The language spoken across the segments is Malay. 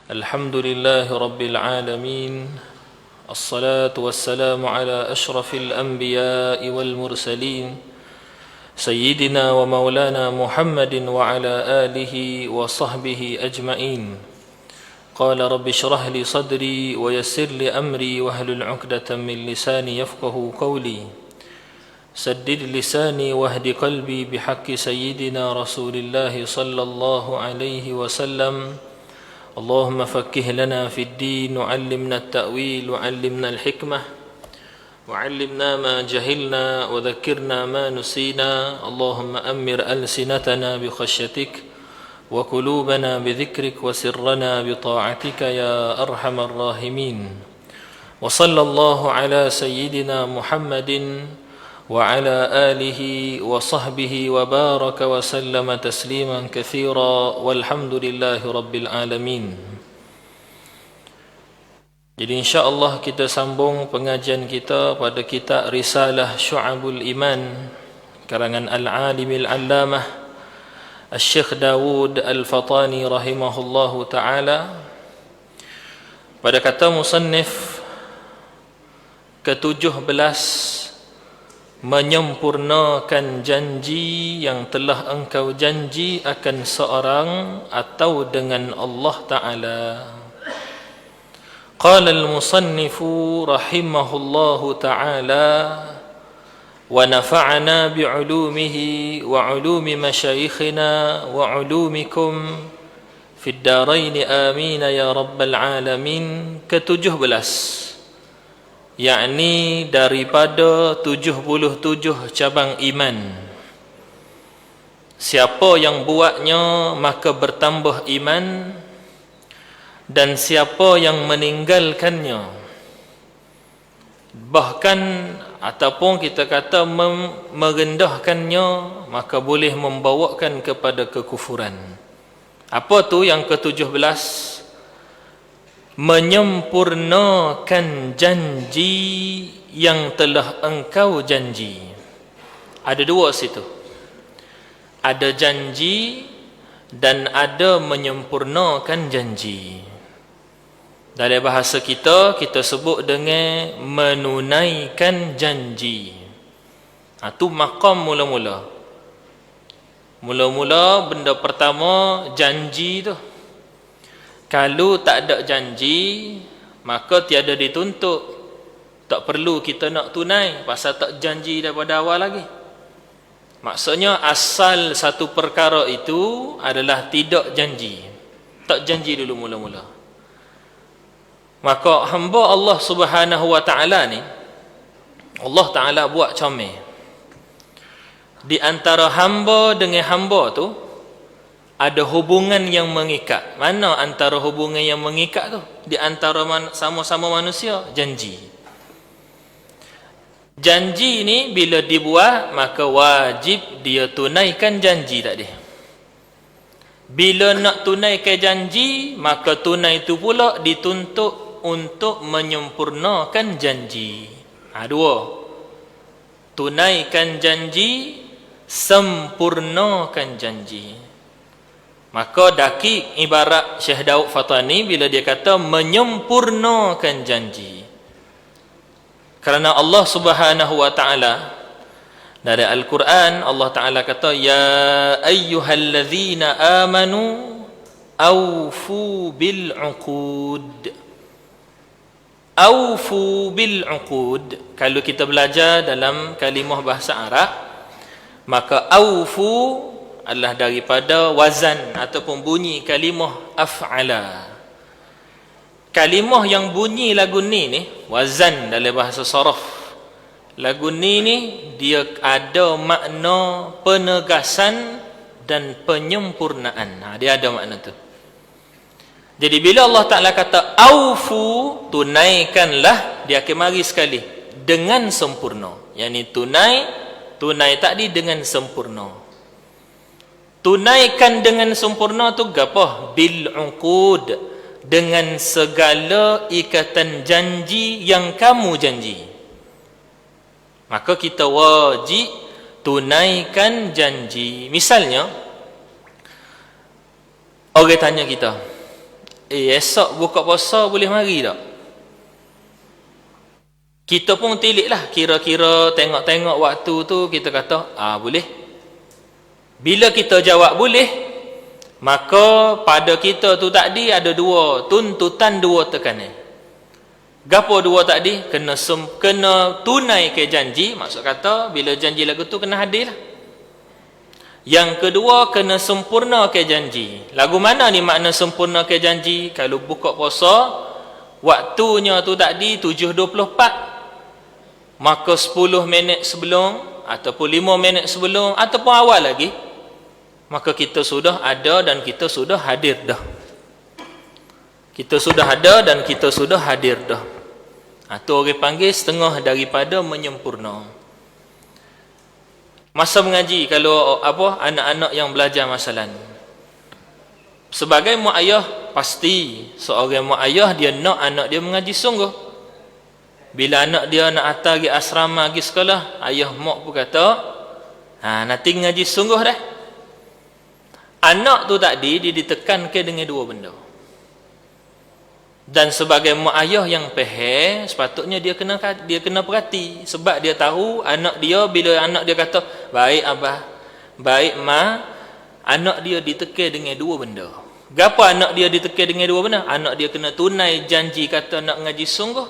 الحمد لله رب العالمين الصلاة والسلام على أشرف الأنبياء والمرسلين سيدنا ومولانا محمد وعلى آله وصحبه أجمعين قال رب اشرح لي صدري ويسر لي أمري واحلل عقدة من لساني يفقه قولي سدد لساني واهد قلبي بحق سيدنا رسول الله صلى الله عليه وسلم اللهم فقه لنا في الدين وعلمنا التأويل وعلمنا الحكمة وعلمنا ما جهلنا وذكرنا ما نسينا اللهم أمر ألسنتنا بخشيتك وقلوبنا بذكرك وسرنا بطاعتك يا أرحم الراحمين وصلى الله على سيدنا محمد وعلى آله وصحبه وبارك وسلم تسليما كثيرا والحمد لله رب العالمين. Jadi insya-Allah kita sambung pengajian kita pada kitab Risalah Syu'abul Iman karangan Al-Alim Al-Allamah Al-Syekh Dawud Al-Fatani rahimahullahu taala. Pada kata musannif ke-17, menyempurnakan janji yang telah engkau janji akan seorang atau dengan Allah Ta'ala. Qala al-musannifu rahimahullahu ta'ala wa nafa'ana bi'ulumihi wa 'ulumi masyayikhina wa 'ulumikum fid darain amin ya rabbal alamin. Ke-17, yakni daripada 77 cabang iman. Siapa yang buatnya maka bertambah iman, dan siapa yang meninggalkannya, bahkan ataupun kita kata merendahkannya, maka boleh membawakan kepada kekufuran. Apa tu yang ke-17? Menyempurnakan janji yang telah engkau janji. Ada dua situ. Ada janji dan ada menyempurnakan janji. Dalam bahasa kita sebut dengan menunaikan janji. Itu maqam mula-mula. Mula-mula benda pertama janji tu. Kalau tak ada janji, maka tiada dituntut. Tak perlu kita nak tunai, pasal tak janji daripada awal lagi. Maksudnya asal satu perkara itu adalah tidak janji. Tak janji dulu mula-mula. Maka hamba Allah Subhanahu Wa Ta'ala ni, Allah Ta'ala buat comel. Di antara hamba dengan hamba tu ada hubungan yang mengikat. Mana antara hubungan yang mengikat tu? Di antara sama-sama manusia, janji. Janji ni bila dibuat, maka wajib dia tunaikan janji tadi. Bila nak tunaikan janji, maka tunai itu pula dituntut untuk menyempurnakan janji. Dua. Tunaikan janji, sempurnakan janji. Maka dakik ibarat Syekh Daud Fatani bila dia kata menyempurnakan janji. Kerana Allah Subhanahu Wa Ta'ala dari Al-Quran, Allah Ta'ala kata, ya ayyuhallazina amanu awfu bil uqud. Awfu bil uqud. Kalau kita belajar dalam kalimah bahasa Arab, maka awfu adalah daripada wazan ataupun bunyi kalimah af'ala. Kalimah yang bunyi lagu ni wazan dalam bahasa saraf. Lagu ni dia ada makna penegasan dan penyempurnaan. Dia ada makna tu. Jadi bila Allah Ta'ala kata aufu, tunaikanlah, dia akan mari sekali dengan sempurna. Yani tunai tadi dengan sempurna. Tunaikan dengan sempurna tu gapo? Bil uqud, dengan segala ikatan janji yang kamu janji. Maka kita wajib tunaikan janji. Misalnya orang tanya kita, esok buka puasa boleh mari tak? Kita pun tilik lah, kira-kira tengok-tengok waktu tu, kita kata boleh. Bila kita jawab boleh, maka pada kita tu tadi ada dua tuntutan, dua tekanan. Gapo dua tadi? Kena tunai ke janji, maksud kata bila janji lagu tu kena hadir lah. Yang kedua, kena sempurna ke janji. Lagu mana ni makna sempurna ke janji? Kalau buka puasa, waktunya tu tadi 7.24, maka 10 minit sebelum, ataupun 5 minit sebelum, ataupun awal lagi, maka kita sudah ada dan kita sudah hadir dah. Kita sudah ada dan kita sudah hadir dah. Itu orang panggil setengah daripada menyempurna. Masa mengaji, kalau anak-anak yang belajar masalan, sebagai mak ayah, pasti seorang mak ayah dia nak anak dia mengaji sungguh. Bila anak dia nak hantar pergi asrama, pergi sekolah, ayah mak pun kata nanti ngaji sungguh dah. Anak tu tadi dia ditekankan dengan dua benda. Dan sebagai mak ayah yang faham, sepatutnya dia kena perhati. Sebab dia tahu anak dia, bila anak dia kata baik abah, baik ma, anak dia ditekan dengan dua benda. Gapo anak dia ditekan dengan dua benda? Anak dia kena tunai janji kata nak ngaji sungguh,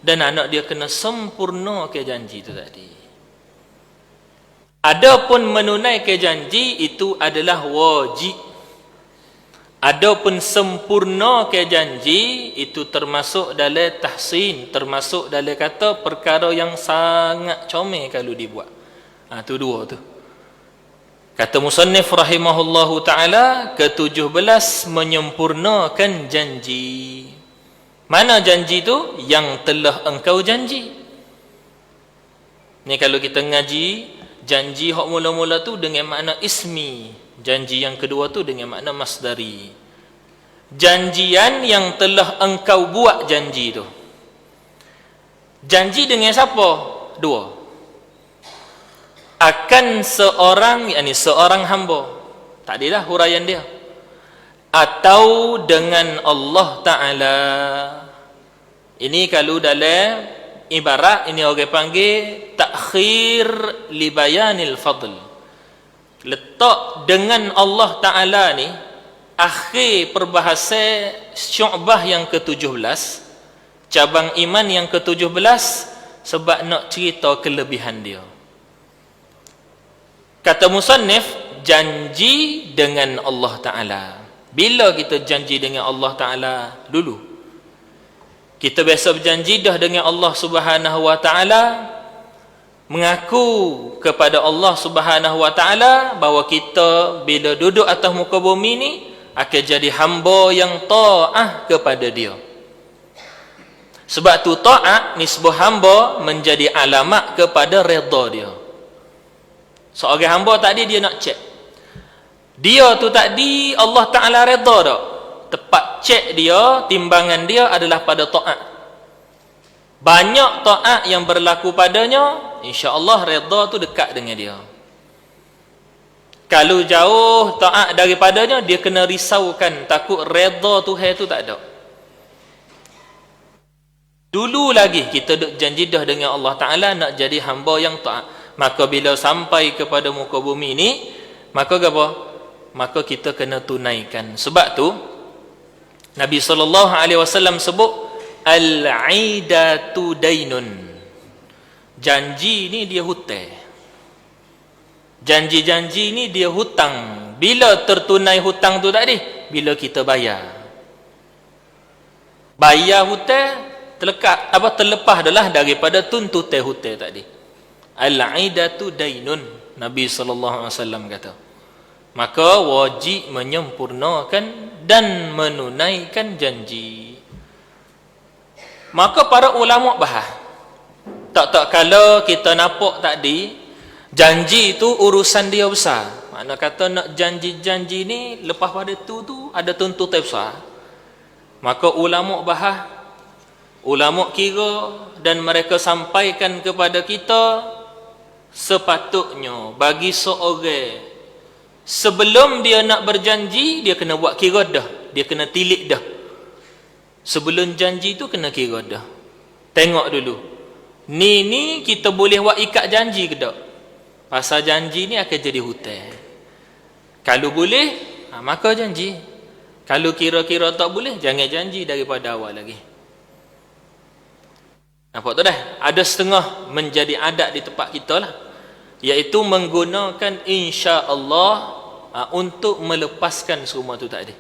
dan anak dia kena sempurna ke janji itu tadi. Adapun menunaikan janji itu adalah wajib. Adapun sempurna ke janji itu termasuk dalam tahsin, termasuk dalam kata perkara yang sangat comel kalau dibuat. Tu dua tu. Kata musannif rahimahullahu taala, ke-17 menyempurnakan janji. Mana janji tu? Yang telah engkau janji. Ni kalau kita ngaji, janji hak mula-mula tu dengan makna ismi. Janji yang kedua tu dengan makna masdari. Janjian yang telah engkau buat janji tu. Janji dengan siapa? Dua. Akan seorang, yakni seorang hamba. Tak adalah huraian dia. Atau dengan Allah Ta'ala. Ini kalau dalam ibarat, ini orang panggil takhir li bayanil fadl. Letak dengan Allah Ta'ala ni akhir perbahasan syu'bah yang ke-17, cabang iman yang ke-17, sebab nak cerita kelebihan dia. Kata musannif, janji dengan Allah Ta'ala. Bila kita janji dengan Allah Ta'ala dulu? Kita biasa berjanji dah dengan Allah Subhanahu Wa Ta'ala, mengaku kepada Allah Subhanahu Wa Ta'ala bahawa kita bila duduk atas muka bumi ni akan jadi hamba yang ta'ah kepada dia. Sebab tu ta'ah ni sebuah hamba menjadi alamat kepada redha dia. Seorang hamba tadi dia nak cek, dia tu tadi Allah Ta'ala redha tak? Tepat cek dia, timbangan dia adalah pada ta'at. Banyak ta'at yang berlaku padanya, insya-Allah redha tu dekat dengan dia. Kalau jauh ta'at daripadanya, dia kena risaukan, takut redha Tuhan tu tak ada. Dulu lagi kita duk janji dah dengan Allah Ta'ala nak jadi hamba yang ta'at. Maka bila sampai kepada muka bumi ni, maka apa? Maka kita kena tunaikan. Sebab tu Nabi SAW sebut al-'idatu dainun. Janji ni dia hutang. Janji-janji ni dia hutang. Bila tertunai hutang tu tadi? Bila kita bayar. Bayar hutang terlepas adalah daripada tuntutan hutang tadi. Al-'idatu dainun, Nabi SAW kata. Maka wajib menyempurnakan dan menunaikan janji. Maka para ulama bahas, tak kala kita nampak tadi, janji itu urusan dia besar. Makna kata nak janji-janji ni lepas pada tu ada tuntutan besar. Maka ulama bahas, ulama kira dan mereka sampaikan kepada kita, sepatutnya bagi seorang sebelum dia nak berjanji, dia kena buat kira dah. Dia kena tilik dah. Sebelum janji tu kena kira dah. Tengok dulu. Ni kita boleh buat ikat janji ke tak? Pasal janji ni akan jadi hutang. Kalau boleh, maka janji. Kalau kira-kira tak boleh, jangan janji daripada awal lagi. Nampak tu dah? Ada setengah menjadi adat di tempat kita lah. Iaitu menggunakan insya-Allah untuk melepaskan semua tu tadi.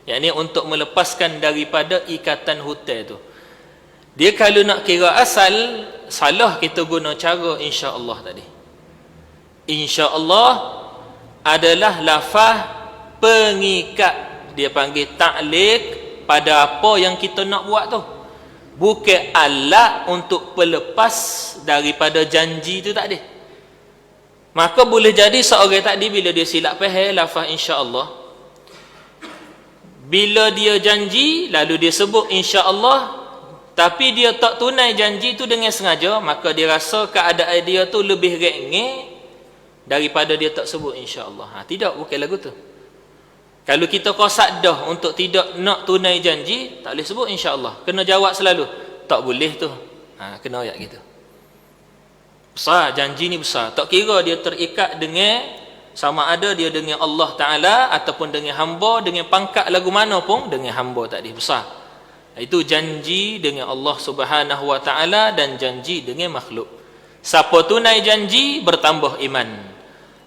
Yang ni untuk melepaskan daripada ikatan hutang tu. Dia kalau nak kira asal, salah kita guna cara insya-Allah tadi. Insya-Allah adalah lafaz pengikat. Dia panggil ta'liq pada apa yang kita nak buat tu. Bukan alat untuk pelepas daripada janji tu tak ada. Maka boleh jadi seorang tadi bila dia silap faham lafaz insya-Allah, bila dia janji lalu dia sebut insya-Allah tapi dia tak tunai janji tu dengan sengaja, maka dia rasa keadaan dia tu lebih rengek daripada dia tak sebut insya-Allah. Tidak, bukan lagu tu. Kalau kita qasad dah untuk tidak nak tunai janji, tak boleh sebut insya-Allah. Kena jawab selalu, tak boleh tu. Kena ayat gitu. Besar, janji ni besar. Tak kira dia terikat dengan, sama ada dia dengan Allah Ta'ala ataupun dengan hamba, dengan pangkat lagu mana pun, dengan hamba tadi. Besar. Itu janji dengan Allah Subhanahu Wa Ta'ala dan janji dengan makhluk. Siapa tunai janji, bertambah iman.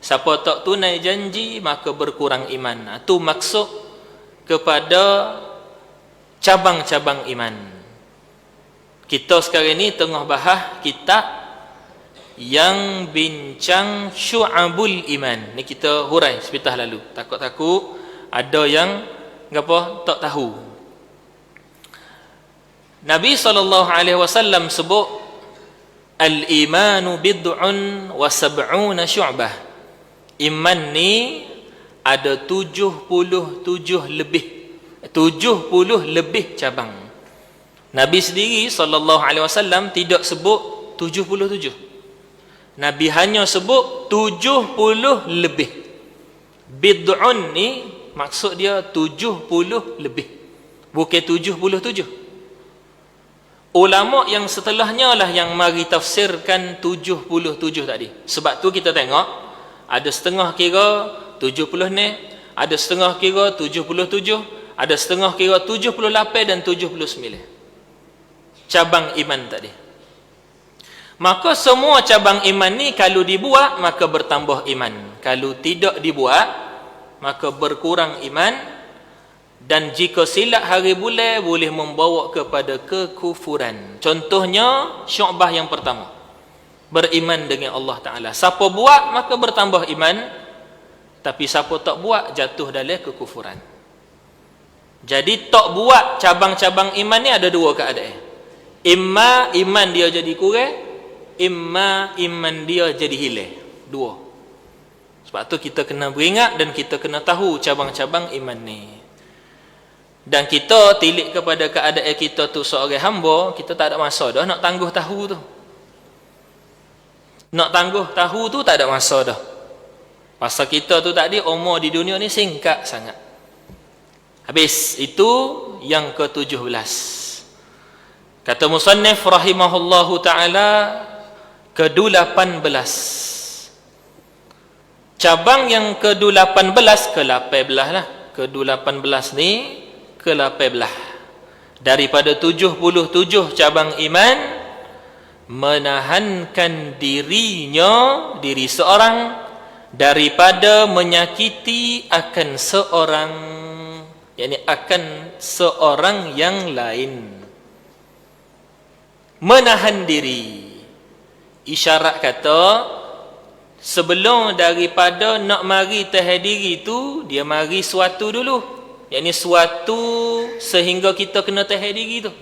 Siapa tak tunai janji, maka berkurang iman. Itu maksud kepada cabang-cabang iman. Kita sekarang ni tengah bahas kitab yang bincang syu'abul iman. Ni kita hurai sepatah lalu. Takut-takut ada yang apa tak tahu. Nabi SAW sebut al-imanu bid'un wa sab'una syu'bah. Iman ni ada 70 lebih cabang. Nabi sendiri SAW tidak sebut 77. Nabi hanya sebut 70 lebih. Bid'un ni maksud dia 70 lebih, bukan 77. Ulama yang setelahnya lah yang mari tafsirkan 77 tadi. Sebab tu kita tengok ada setengah kira 70 ni, ada setengah kira 77, ada setengah kira 78 dan 79. Cabang iman tadi. Maka semua cabang iman ni kalau dibuat maka bertambah iman. Kalau tidak dibuat maka berkurang iman. Dan jika silap hari bulan boleh membawa kepada kekufuran. Contohnya syu'bah yang pertama, beriman dengan Allah Ta'ala. Siapa buat maka bertambah iman, tapi siapa tak buat jatuh dalam kekufuran. Jadi tak buat cabang-cabang iman ni ada dua keadaan. Imma iman dia jadi kurang, imma iman dia jadi hilang. Dua. Sebab tu kita kena beringat dan kita kena tahu cabang-cabang iman ni. Dan kita tilik kepada keadaan kita tu seorang hamba, kita tak ada masa dah nak tangguh tahu tu. Nak tangguh tahu tu tak ada masa dah. Pasal kita tu tadi umur di dunia ni singkat sangat. Habis. Itu yang ke-17. Kata musannif rahimahullahu ta'ala, ke-18. Cabang yang ke-18, ke-18 lah. Ke-18 ni ke-18. Daripada 77 cabang iman, menahankan diri seorang daripada menyakiti akan seorang, yakni akan seorang yang lain. Menahan diri, isyarat kata sebelum daripada nak mari tahan diri tu, dia mari suatu dulu, yakni suatu sehingga kita kena tahan diri tu.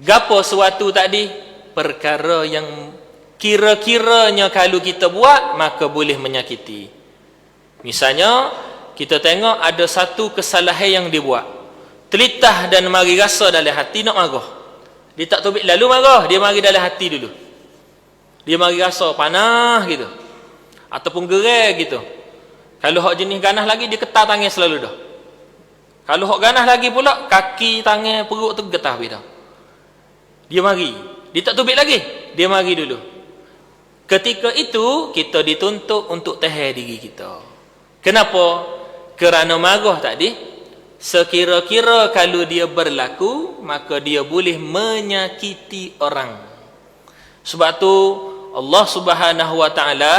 Gapo suatu tadi? Perkara yang kira-kiranya kalau kita buat maka boleh menyakiti. Misalnya kita tengok ada satu kesalahan yang dibuat, telitah dan mari rasa dalam hati nak marah. Dia tak tobik lalu marah, dia mari dalam hati dulu. Dia mari rasa panah gitu, ataupun gerai gitu. Kalau hak jenis ganas lagi, dia ketar tangan selalu dah. Kalau hok ganas lagi pula, kaki, tangan, perut tu getah dah. Dia mari. Dia tak tubik lagi. Dia mari dulu. Ketika itu, kita dituntut untuk tahan diri kita. Kenapa? Kerana marah tadi, sekira-kira kalau dia berlaku, maka dia boleh menyakiti orang. Sebab tu, Allah Subhanahu Wa Ta'ala,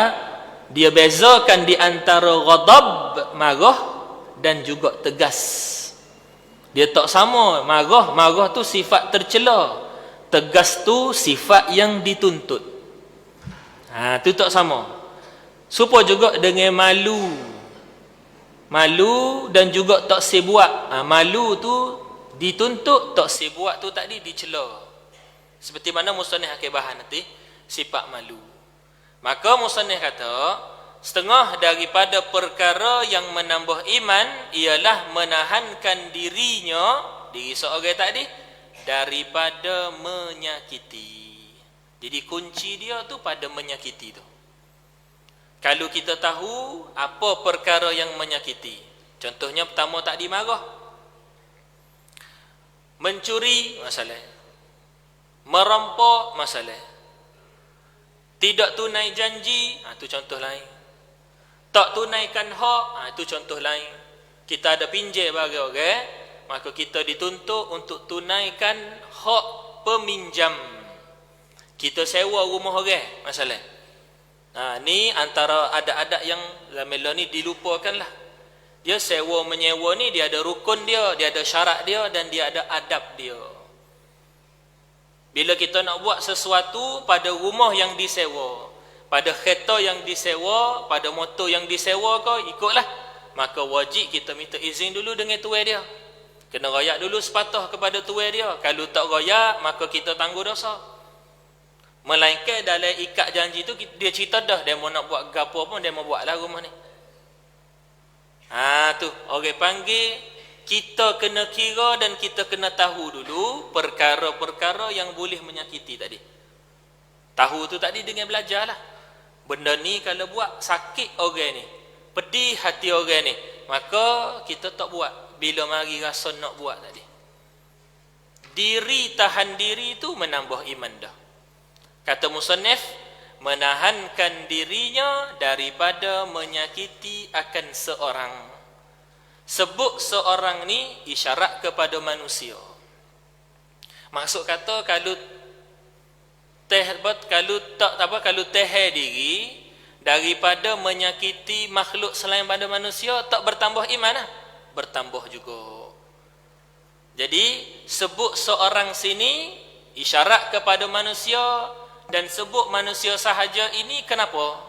dia bezakan di antara ghadab, marah, dan juga tegas. Dia tak sama. Marah tu sifat tercela. Tegas tu sifat yang dituntut. Tu tak sama. Supaya juga dengan malu. Malu dan juga tak sebuat. Malu tu dituntut, tak sebuat tu tadi dicela. Seperti mana musannif akibahan nanti, sifat malu. Maka musannif kata, setengah daripada perkara yang menambah iman ialah menahankan dirinya, diri seorang tadi, daripada menyakiti. Jadi kunci dia tu pada menyakiti tu. Kalau kita tahu apa perkara yang menyakiti, contohnya pertama tadi marah, mencuri masalah, merampok masalah, tidak tunai janji, itu contoh lain. Tak tunaikan hak, itu contoh lain. Kita ada pinjam bagi orang, maka kita dituntut untuk tunaikan hak peminjam. Kita sewa rumah orang, masalah. Ni antara adat-adat yang Zamela ni dilupakanlah. Dia sewa menyewa ni, dia ada rukun dia ada syarat dia, dan dia ada adab dia. Bila kita nak buat sesuatu pada rumah yang disewa, pada kereta yang disewa, pada motor yang disewa kau ikutlah, maka wajib kita minta izin dulu dengan tuan dia. Kena royak dulu sepatah kepada tuan dia. Kalau tak royak, maka kita tangguh dosa. Melainkan dalam ikat janji tu dia cerita dah, dia mau nak buat gapo pun dia mau buatlah rumah ni. Tu orang panggil, kita kena kira dan kita kena tahu dulu perkara-perkara yang boleh menyakiti tadi. Tahu tu tadi dengan belajarlah. Benda ni kalau buat sakit orang ni, pedih hati orang ni, maka kita tak buat. Bila mari rasa nak buat tadi, diri tahan diri tu menambah iman dah. Kata musannif, menahankan dirinya daripada menyakiti akan seorang. Sebut seorang ni isyarat kepada manusia. Maksud kata kalau kalau tahan diri daripada menyakiti makhluk selain pada manusia, tak bertambah iman bertambah juga. Jadi sebut seorang sini isyarat kepada manusia, dan sebut manusia sahaja ini kenapa?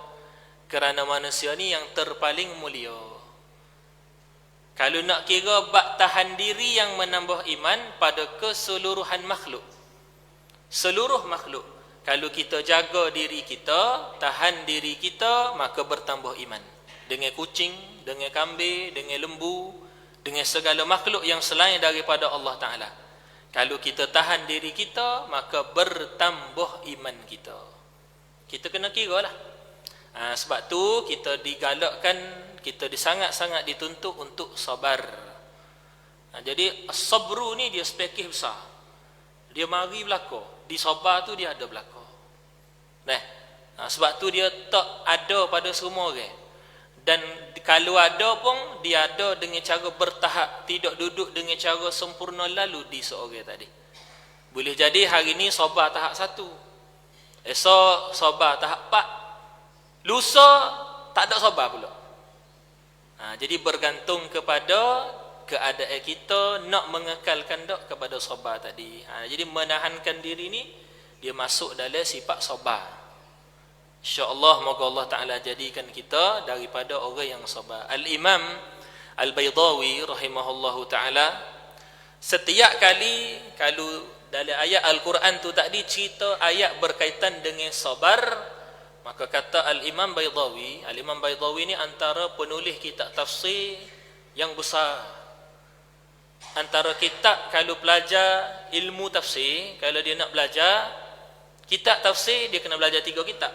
Kerana manusia ni yang terpaling mulia. Kalau nak kira bab tahan diri yang menambah iman pada keseluruhan makhluk, seluruh makhluk, kalau kita jaga diri kita, tahan diri kita, maka bertambah iman. Dengan kucing, dengan kambing, dengan lembu, dengan segala makhluk yang selain daripada Allah Ta'ala. Kalau kita tahan diri kita, maka bertambah iman kita. Kita kena kira lah. Sebab tu kita digalakkan, kita sangat-sangat dituntut untuk sabar. Jadi sabru ni dia spekih besar. Dia mari berlaku. Di sabar tu dia ada berlaku. Sebab tu dia tak ada pada semua orang. Dan kalau ada pun, dia ada dengan cara bertahap, tidak duduk dengan cara sempurna lalu di seorang tadi. Boleh jadi hari ni sabar tahap 1, esok sabar tahap 4, lusa tak ada sabar pula. Jadi bergantung kepada keadaan kita nak mengekalkan tak kepada sabar tadi. Jadi menahankan diri ni dia masuk dalam sifat sabar. InsyaAllah moga Allah Ta'ala jadikan kita daripada orang yang sabar. Al-Imam Al-Baydawi rahimahullahu ta'ala, setiap kali kalau dalam ayat Al-Quran tu tadi cerita ayat berkaitan dengan sabar, maka kata Al-Imam Baydawi, Al-Imam Baydawi ni antara penulis kitab tafsir yang besar. Antara kitab, kalau pelajar ilmu tafsir, kalau dia nak belajar kitab tafsir, dia kena belajar 3 kitab.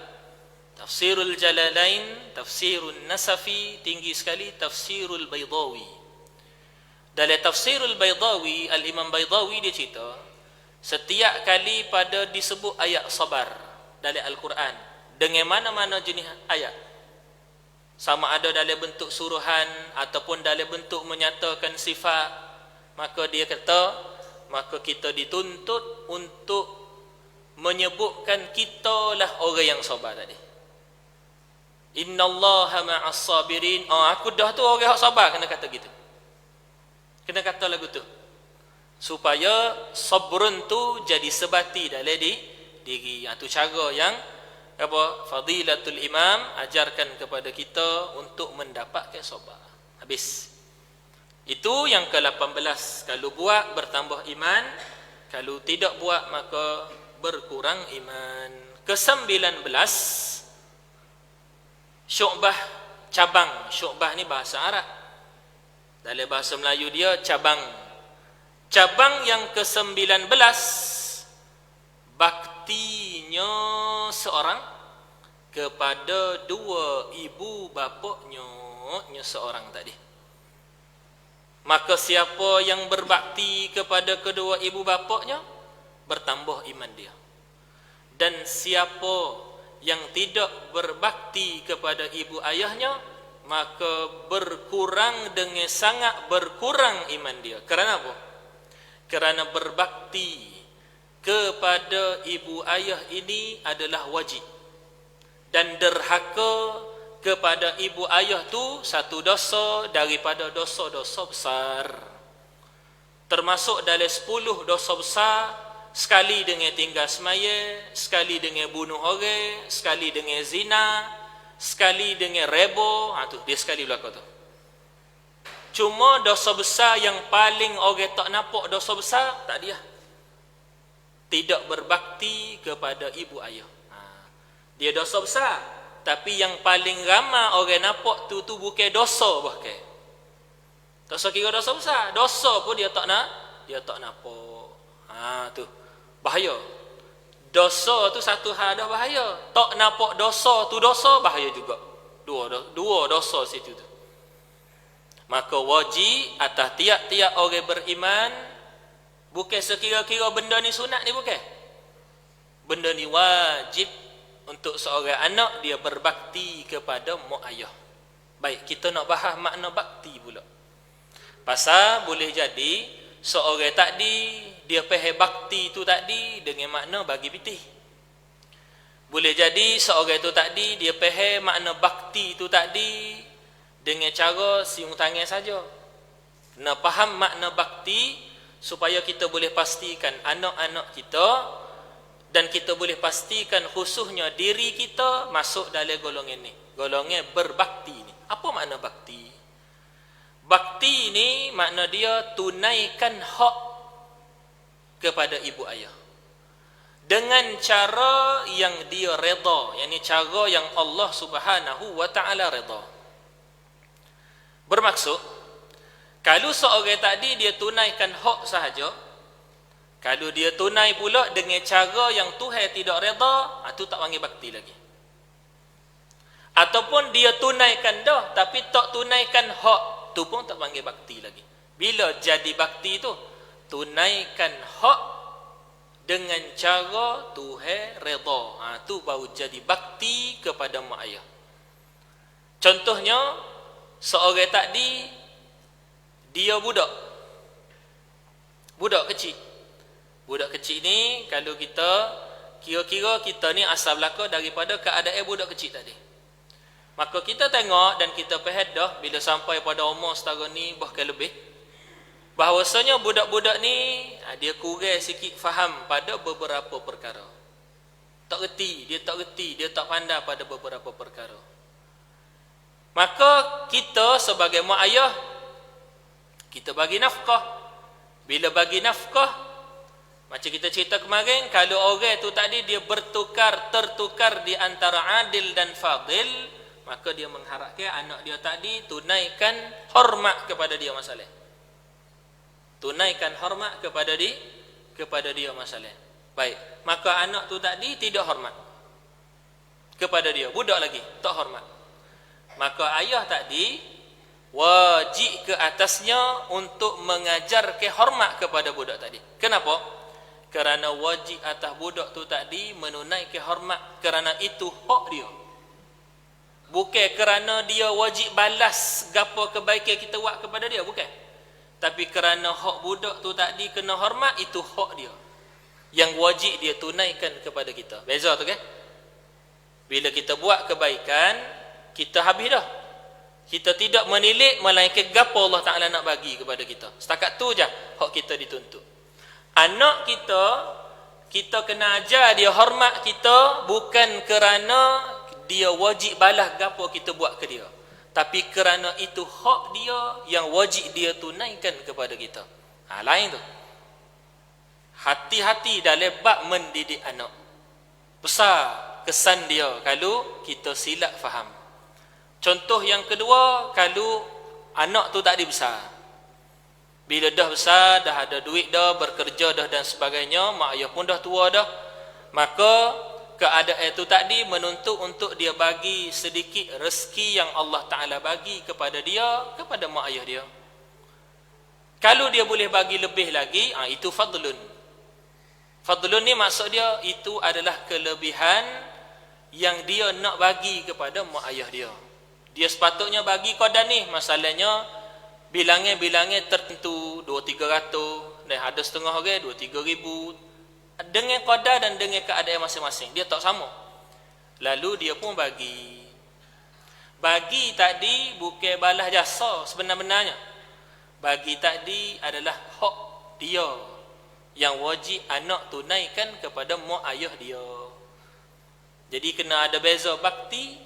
Tafsirul Jalalain, Tafsirul Nasafi, tinggi sekali Tafsirul Baydawi. Dalam tafsirul Baydawi, Al-Imam Baydawi dia cerita, setiap kali pada disebut ayat sabar dalam Al-Quran, dengan mana-mana jenis ayat, sama ada dalam bentuk suruhan ataupun dalam bentuk menyatakan sifat, maka dia kata, maka kita dituntut untuk menyebutkan kita lah orang yang sabar tadi. Innallaha ma'as sabirin. Aku dah tu orang yang sabar, kena kata gitu. Kena kata lagu tu. Supaya sabrun tu jadi sebati dalam diri. Itu cara yang Fadilatul Imam ajarkan kepada kita untuk mendapatkan sabar. Habis. Itu yang ke-18. Kalau buat bertambah iman, kalau tidak buat maka berkurang iman. Ke-19, syu'bah, cabang. Syu'bah ni bahasa Arab. Dalam bahasa Melayu dia cabang. Cabang yang ke-19, baktinya seorang kepada dua ibu bapaknya seorang tadi. Maka siapa yang berbakti kepada kedua ibu bapaknya, bertambah iman dia. Dan siapa yang tidak berbakti kepada ibu ayahnya, maka berkurang dengan sangat berkurang iman dia. Kerana apa? Kerana berbakti kepada ibu ayah ini adalah wajib. Dan derhaka kepada ibu ayah tu satu dosa daripada dosa-dosa besar. Termasuk dalam 10 dosa besar, sekali dengan tinggal semaya, sekali dengan bunuh orang, sekali dengan zina, sekali dengan rebo. Tu dia sekali belaka tu. Cuma dosa besar yang paling orang tak nampak dosa besar, tak dia. Tidak berbakti kepada ibu ayah. Dia dosa besar, tapi yang paling ramai orang nampak tu bukan dosa bahkan. Tak kira dosa besar, dosa pun dia tak nampak. Tu bahaya. Dosa tu satu hal dah bahaya. Tak nampak dosa tu dosa, bahaya juga. Dua dosa situ tu. Maka wajib atas tiap-tiap orang beriman, bukan sekira-kira benda ni sunat ni, bukan. Benda ni wajib untuk seorang anak dia berbakti kepada mak ayah. Baik, kita nak bahas makna bakti pula. Pasal boleh jadi seorang tadi dia faham bakti tu tadi dengan makna bagi pitih. Boleh jadi seorang tu tadi dia faham makna bakti tu tadi dengan cara siung tangan saja. Kena faham makna bakti supaya kita boleh pastikan anak-anak kita dan kita boleh pastikan khususnya diri kita masuk dalam golongan ni. Golongan berbakti ni. Apa makna bakti? Bakti ni makna dia tunaikan hak kepada ibu ayah dengan cara yang dia redha, yakni cara yang Allah Subhanahu wa taala redha. Bermaksud, kalau seorang tadi dia tunaikan hak sahaja, kalau dia tunai pula dengan cara yang Tuhan tidak redha, itu tak panggil bakti lagi. Ataupun dia tunaikan dah tapi tak tunaikan hak, tu pun tak panggil bakti lagi. Bila jadi bakti tu? Tunaikan hak dengan cara Tuhan redha. Tu baru jadi bakti kepada mak ayah. Contohnya, seorang tadi dia budak kecil. Budak kecil ni kalau kita kira-kira kita ni asal belaka daripada keadaan budak kecil tadi. Maka kita tengok dan kita faham dah bila sampai pada umur setara ni bahkan lebih, bahawasanya budak-budak ni dia kurang sikit faham pada beberapa perkara. Dia tak reti, dia tak pandai pada beberapa perkara. Maka kita sebagai mak ayah, kita bagi nafkah. Bila bagi nafkah, macam kita cerita kemarin, kalau orang tu tadi dia tertukar di antara adil dan fadil, maka dia mengharapkan anak dia tadi tunaikan hormat kepada dia masalah. Tunaikan hormat kepada dia masalah. Baik, maka anak tu tadi tidak hormat kepada dia, budak lagi, tak hormat. Maka ayah tadi wajib ke atasnya untuk mengajar hormat kepada budak tadi. Kenapa? Kerana wajib atas budak tu tadi menunaikan hormat, kerana itu hak dia. Bukan kerana dia wajib balas gapo kebaikan kita buat kepada dia, bukan. Tapi kerana hak budak tu tadi kena hormat, itu hak dia yang wajib dia tunaikan kepada kita. Beza tu kan? Bila kita buat kebaikan, kita habis dah. Kita tidak menilik melainkan gapo Allah Ta'ala nak bagi kepada kita. Setakat tu je hak kita dituntut. Anak kita, kita kena ajar dia hormat kita bukan kerana dia wajib balas gapo kita buat ke dia, tapi kerana itu hak dia yang wajib dia tunaikan kepada kita. Lain tu. Hati-hati dalam bab mendidik anak. Besar kesan dia kalau kita silap faham. Contoh yang kedua, kalau anak tu tak besar. Bila dah besar, dah ada duit dah, bekerja dah dan sebagainya, mak ayah pun dah tua dah, maka keadaan itu tadi menuntut untuk dia bagi sedikit rezeki yang Allah Ta'ala bagi kepada dia, kepada mak ayah dia. Kalau dia boleh bagi lebih lagi, itu fadlun. Fadlun ni maksud dia, itu adalah kelebihan yang dia nak bagi kepada mak ayah dia. Dia sepatutnya bagi qadar ni, masalahnya bilangnya tertentu 2-300, dan ada setengah orang 2-3 ribu, dengan qadar dan dengan keadaan masing-masing. Dia tak sama. Lalu dia pun bagi. Bagi tadi bukan balas jasa sebenar-benarnya. Bagi tadi adalah hak dia yang wajib anak tunaikan kepada mak ayah dia. Jadi kena ada beza bakti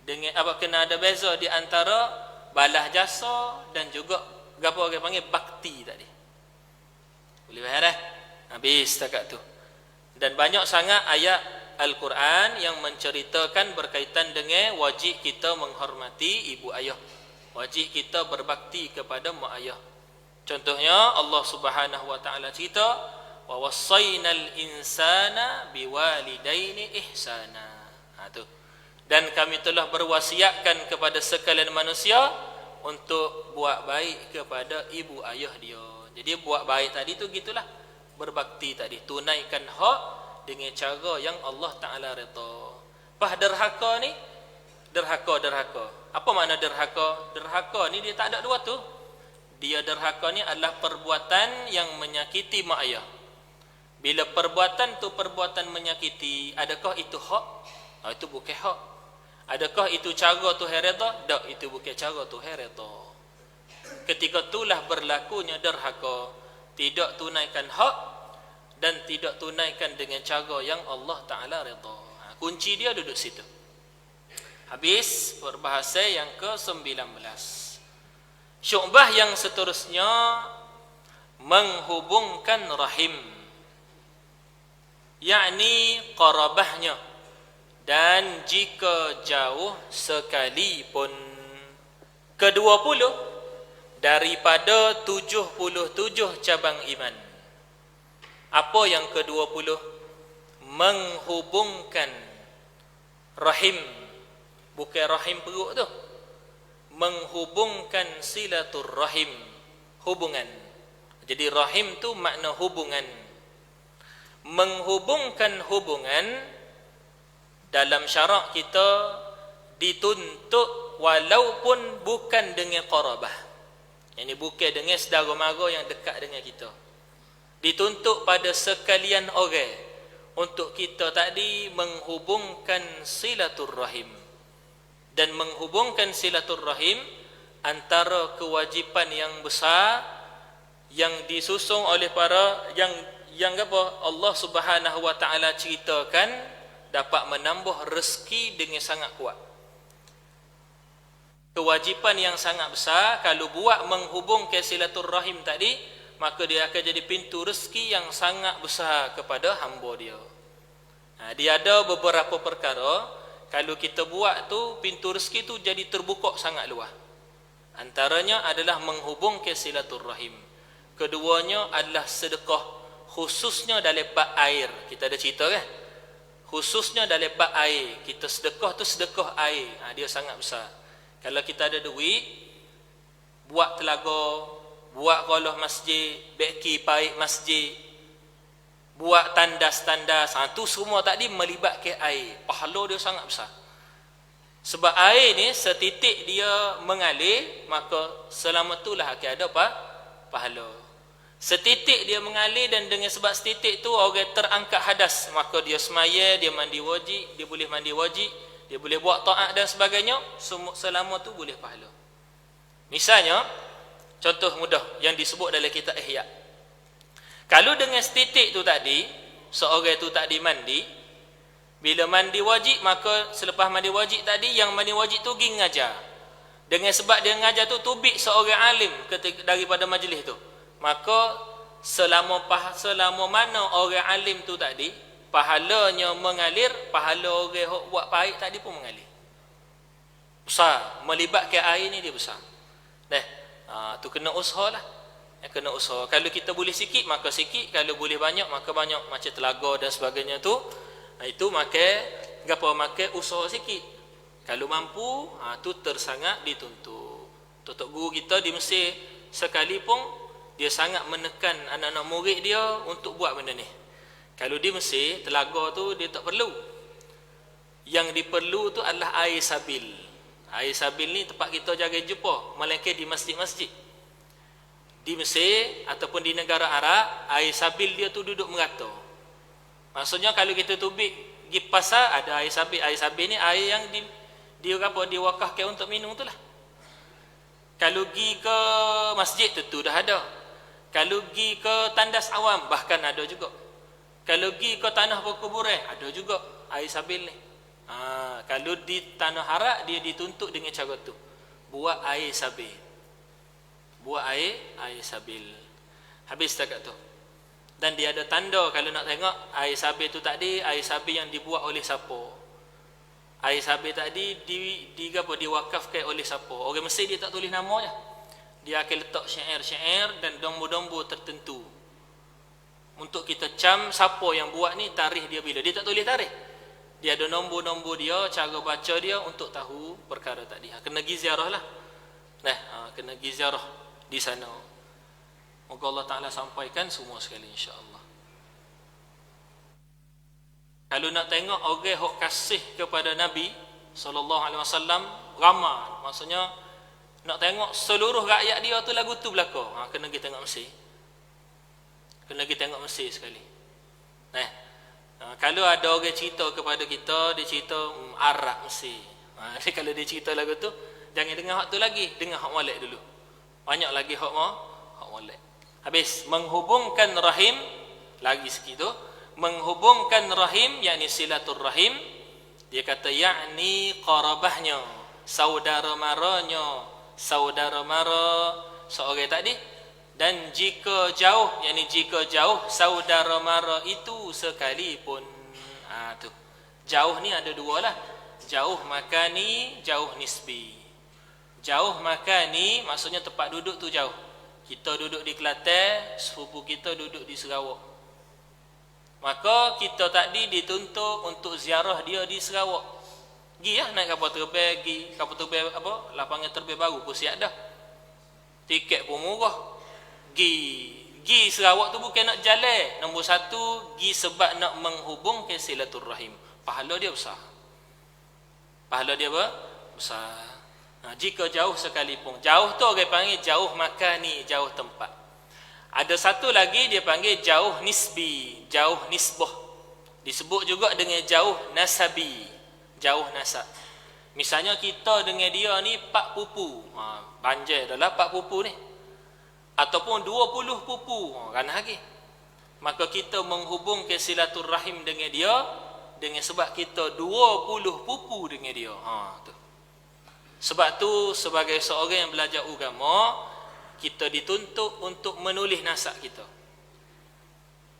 dengan kena ada beza di antara balas jasa dan juga apa orang panggil bakti tadi. Boleh faham dah? Habis setakat tu. Dan banyak sangat ayat Al-Quran yang menceritakan berkaitan dengan wajib kita menghormati ibu ayah. Wajib kita berbakti kepada mak ayah. Contohnya Allah Subhanahu wa taala cerita, wa wassaynal insana biwalidaini ihsana. Tu. Dan kami telah berwasiatkan kepada sekalian manusia untuk buat baik kepada ibu ayah dia. Jadi buat baik tadi tu gitulah, berbakti tadi, tunaikan hak dengan cara yang Allah Ta'ala redha. Pah derhaka ni, derhaka. Apa makna derhaka? Derhaka ni dia tak ada dua tu. Dia derhaka ni adalah perbuatan yang menyakiti mak ayah. Bila perbuatan tu perbuatan menyakiti, adakah itu hak? Itu bukan hak. Adakah itu cara Tuhan redha? Tak, itu bukan cara Tuhan redha. Ketika itulah berlakunya derhaka, tidak tunaikan hak dan tidak tunaikan dengan cara yang Allah Ta'ala redha. Kunci dia duduk situ. Habis berbahasa yang ke-19. Syu'bah yang seterusnya, menghubungkan rahim, yakni qarabahnya, dan jika jauh sekalipun. Ke-20 daripada 77 cabang iman. Apa yang ke-20? Menghubungkan rahim. Bukan rahim perut tu. Menghubungkan silaturrahim, hubungan. Jadi rahim tu makna hubungan. Menghubungkan hubungan dalam syarak kita dituntut walaupun bukan dengan qarabah. Ini bukan dengan saudara mara yang dekat dengan kita. Dituntut pada sekalian orang untuk kita tadi menghubungkan silaturrahim. Dan menghubungkan silaturrahim antara kewajipan yang besar yang disusung oleh para yang apa Allah Subhanahu wa taala ceritakan dapat menambah rezeki dengan sangat kuat. Kewajipan yang sangat besar, kalau buat menghubungkan silaturrahim tadi, maka dia akan jadi pintu rezeki yang sangat besar kepada hamba dia. Dia ada beberapa perkara, kalau kita buat tu, pintu rezeki tu jadi terbuka sangat luas. Antaranya adalah menghubungkan silaturrahim. Keduanya adalah sedekah, khususnya dalam bab air. Kita ada cerita kan? Khususnya dalam bab air. Kita sedekah tu sedekah air. Dia sangat besar. Kalau kita ada duit, buat telaga, buat kolah masjid, beki paik masjid, buat tandas-tandas, tu semua tadi melibatkan air. Pahala dia sangat besar. Sebab air ni setitik dia mengalir, maka selama itulah akan ada pahala. Setitik dia mengalir dan dengan sebab setitik tu orang terangkat hadas, maka dia semaya, dia mandi wajib, dia boleh mandi wajib, dia boleh buat taat dan sebagainya, selama tu boleh pahala. Misalnya, contoh mudah yang disebut dalam kitab Ihya. Kalau dengan setitik tu tadi, seorang tu tadi mandi, bila mandi wajib, maka selepas mandi wajib tadi, yang mandi wajib tu pergi ngajar. Dengan sebab dia ngajar tu tubik seorang alim daripada majlis tu, maka selama mana orang alim tu tadi, pahalanya mengalir, pahala orang yang buat baik tadi pun mengalir. Besar, melibatkan air ni dia besar. Tu kena usaha lah. Kena usaha. Kalau kita boleh sikit, maka sikit. Kalau boleh banyak, maka banyak. Macam telaga dan sebagainya tu, itu makan usaha sikit. Kalau mampu, tu tersangat dituntut. Tok guru kita di Mesir sekalipun, dia sangat menekan anak-anak murid dia untuk buat benda ni. Kalau di Mesir, telaga tu dia tak perlu. Yang diperlu tu adalah air sabil. Air sabil ni tempat kita jarang jumpa, melainkan di masjid-masjid. Di Mesir ataupun di negara Arab, air sabil dia tu duduk merata. Maksudnya kalau kita tubik pergi pasar, ada air sabil. Air sabil ni air yang diwakafkan untuk minum tu lah. Kalau pergi ke masjid, tentu dah ada. Kalau pergi ke tandas awam, bahkan ada juga. Kalau pergi ke tanah perkuburan, ada juga air sabil ni. Kalau di tanah harak, dia dituntut dengan cara tu, buat air sabil. Buat air sabil. Habis setakat tu. Dan dia ada tanda, kalau nak tengok air sabil tu tadi, air sabil yang dibuat oleh siapa. Air sabil tadi diwakafkan oleh siapa. Orang Mesir dia tak tulis nama je. Dia akan letak syair-syair dan nombor-nombor tertentu. Untuk kita cam siapa yang buat ni, tarikh dia bila. Dia tak tulis tarikh. Dia ada nombor-nombor dia, cara baca dia untuk tahu perkara tadi. Kena pergi ziarah lah. Kena pergi ziarah di sana. Moga Allah Ta'ala sampaikan semua sekali, insya-Allah. Kalau nak tengok orang yang kasih kepada Nabi SAW, ramai. Maksudnya, nak tengok seluruh rakyat dia tu lagu tu belakang. Kena pergi tengok Mesir. Kena pergi tengok Mesir sekali. Kalau ada orang cerita kepada kita, dia cerita Arab Mesir. Kalau dia cerita lagu tu, jangan dengar hak tu lagi, dengar hak molek dulu. Banyak lagi hak molek. Habis menghubungkan rahim, lagi sikit tu, menghubungkan rahim, yakni silaturrahim. Dia kata yakni qarabahnya, saudara maranya, saudara mara seorang tadi. Dan jika jauh, yakni jika jauh saudara mara itu sekalipun. Tu. Jauh ni ada dua lah. Jauh makani, jauh nisbi. Jauh makani maksudnya tempat duduk tu jauh. Kita duduk di Kelantan, sepupu kita duduk di Sarawak. Maka kita tadi dituntut untuk ziarah dia di Sarawak. Pergi lah naik kapal terbang, pergi kapal terbang lapangan terbang baru pun siap dah. Tiket pun murah. Gi Sarawak tu bukan nak jalan. Nombor satu, gi sebab nak menghubungkan silaturrahim. Pahala dia besar. Pahala dia besar. Jika jauh sekalipun. Jauh tu orang panggil jauh makani, jauh tempat. Ada satu lagi dia panggil jauh nisbi, jauh nisbah. Disebut juga dengan jauh nasabi, jauh nasab. Misalnya kita dengan dia ni 4 pupu. Banjir adalah 4 pupu ni. Ataupun 20 pupu. Kan lagi. Maka kita menghubungkan silaturrahim dengan dia dengan sebab kita 20 pupu dengan dia. Tu. Sebab tu sebagai seorang yang belajar agama, kita dituntut untuk menulis nasab kita.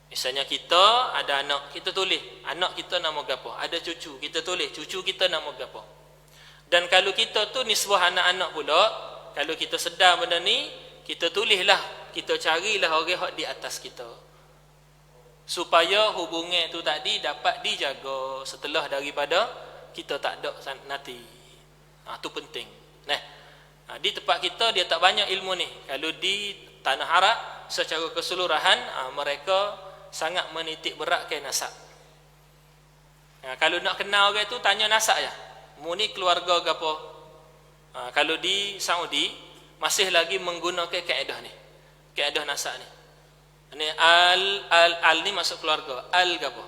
Misalnya kita ada anak, kita tulis anak kita nama apa? Ada cucu, kita tulis cucu kita nama apa? Dan kalau kita tu nisbah anak-anak pula, kalau kita sedar benda ni, kita tulislah, kita carilah orang hak di atas kita. Supaya hubungan tu tadi dapat dijaga setelah daripada kita tak ada nanti. Tu penting. Di tempat kita dia tak banyak ilmu ni. Kalau di tanah Arab secara keseluruhan mereka sangat menitik beratkan nasab. Kalau nak kenal orang tu tanya nasab je. Mu ni keluarga ke apa? Kalau di Saudi masih lagi menggunakan kaedah ni. Kaedah nasab ni. Ini al ni masuk keluarga. Al ke apa?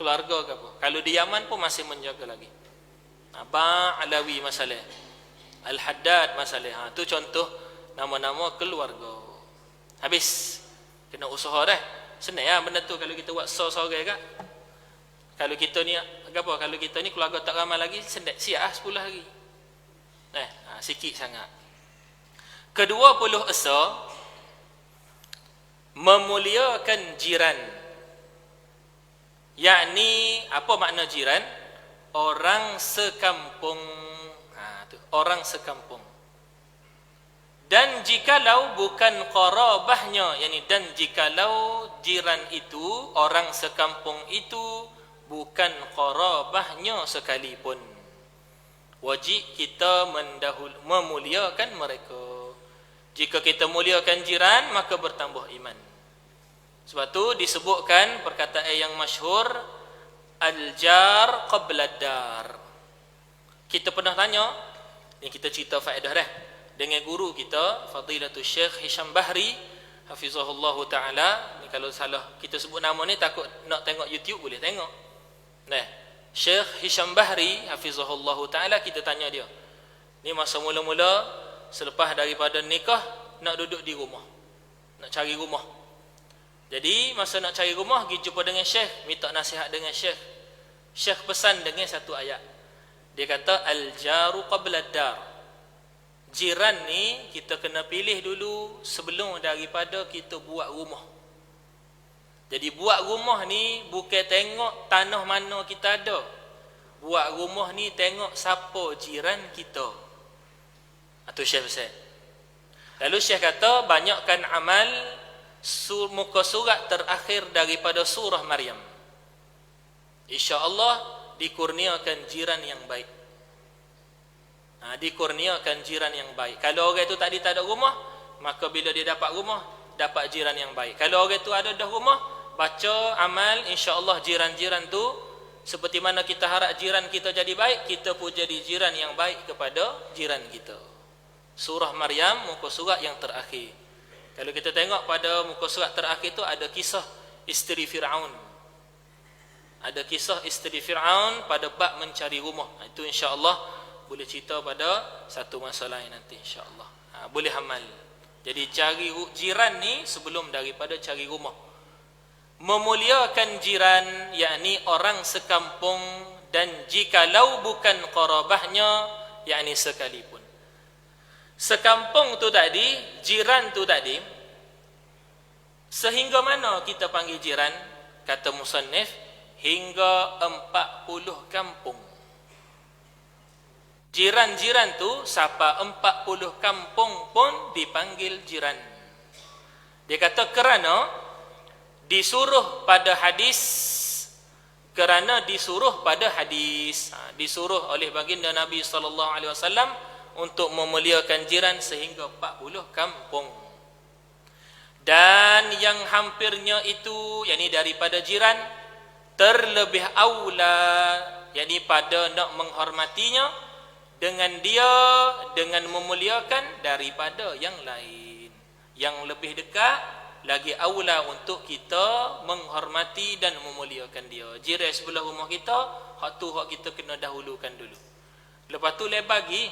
Keluarga ke apa? Kalau di Yaman pun masih menjaga lagi. Ba'alawi masalah. Al-Haddad masalah. Tu contoh nama-nama keluarga. Habis. Kena usaha dah. Senang lah benda tu kalau kita buat sorang kan. Kalau kita ni apa? Kalau kita ni keluarga tak ramai lagi, siap 10 hari. Sikit sangat. Ke-20 esa memuliakan jiran. Yakni apa makna jiran? Orang sekampung. Orang sekampung. Dan jikalau bukan qarabahnya, yakni dan jikalau jiran itu, orang sekampung itu bukan qarabahnya sekalipun, wajib kita memuliakan mereka. Jika kita muliakan jiran, maka bertambah iman. Sebab tu disebutkan perkataan yang masyhur, al-jar qabla ad-dar. Kita pernah tanya, ni kita cerita faedah dah, dengan guru kita Fadilatul Syekh Hisham Bahri hafizahullah taala. Ni kalau salah kita sebut nama ni, takut nak tengok YouTube boleh tengok. Syekh Hisham Bahri hafizahullah taala, kita tanya dia. Ni masa mula-mula selepas daripada nikah, nak duduk di rumah, nak cari rumah. Jadi masa nak cari rumah, pergi jumpa dengan Syekh, minta nasihat dengan Syekh. Syekh pesan dengan satu ayat. Dia kata al-jaru qabla ad-dar. Jiran ni kita kena pilih dulu sebelum daripada kita buat rumah. Jadi buat rumah ni bukan tengok tanah mana kita ada. Buat rumah ni tengok siapa jiran kita. Atau Syekh pesan. Lalu Syekh kata banyakkan amal muka surat terakhir daripada surah Maryam. InsyaAllah dikurniakan jiran yang baik. Dikurniakan jiran yang baik. Kalau orang itu tadi tak ada rumah, maka bila dia dapat rumah, dapat jiran yang baik. Kalau orang itu ada dah rumah, baca amal, insya-Allah jiran-jiran tu seperti mana kita harap jiran kita jadi baik, kita pun jadi jiran yang baik kepada jiran kita. Surah Maryam muka surat yang terakhir. Kalau kita tengok pada muka surat terakhir tu ada kisah isteri Firaun. Ada kisah isteri Firaun pada bab mencari rumah. Itu insya-Allah boleh cerita pada satu masa lain nanti insya-Allah. Boleh amal. Jadi cari jiran ni sebelum daripada cari rumah. Memuliakan jiran, yakni orang sekampung, dan jikalau bukan qarabahnya, yakni sekalipun. Sekampung tu tadi, jiran tu tadi, sehingga mana kita panggil jiran? Kata musannif, hingga 40 kampung. Jiran-jiran tu sampai 40 kampung pun dipanggil jiran. Dia kata kerana disuruh pada hadis, disuruh oleh baginda Nabi SAW untuk memuliakan jiran sehingga 40 kampung. Dan yang hampirnya itu, yakni daripada jiran, terlebih aula, yakni pada nak menghormatinya dengan dia, dengan memuliakan daripada yang lain. Yang lebih dekat lagi aula untuk kita menghormati dan memuliakan dia. Jiran sebelah rumah kita, hak tu hak kita kena dahulukan dulu. Lepas tu bagi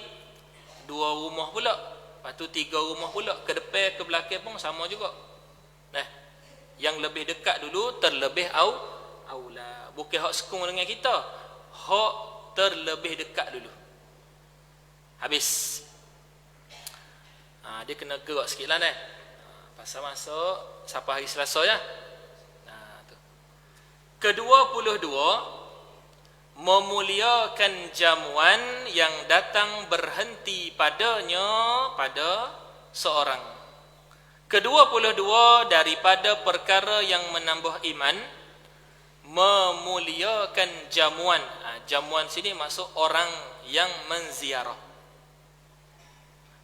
2 rumah pula, lepas tu 3 rumah pula, ke depan ke belakang pun sama juga. Yang lebih dekat dulu terlebih aula. Bukan hak sekung dengan kita, hak terlebih dekat dulu. Habis. Dia kena gerak sikit lah pasal masuk sampai hari Selasa ya. Tu. Ke-22, memuliakan jamuan yang datang berhenti padanya pada seorang. Ke-22 daripada perkara yang menambah iman, memuliakan jamuan. Jamuan sini maksud orang yang menziarah.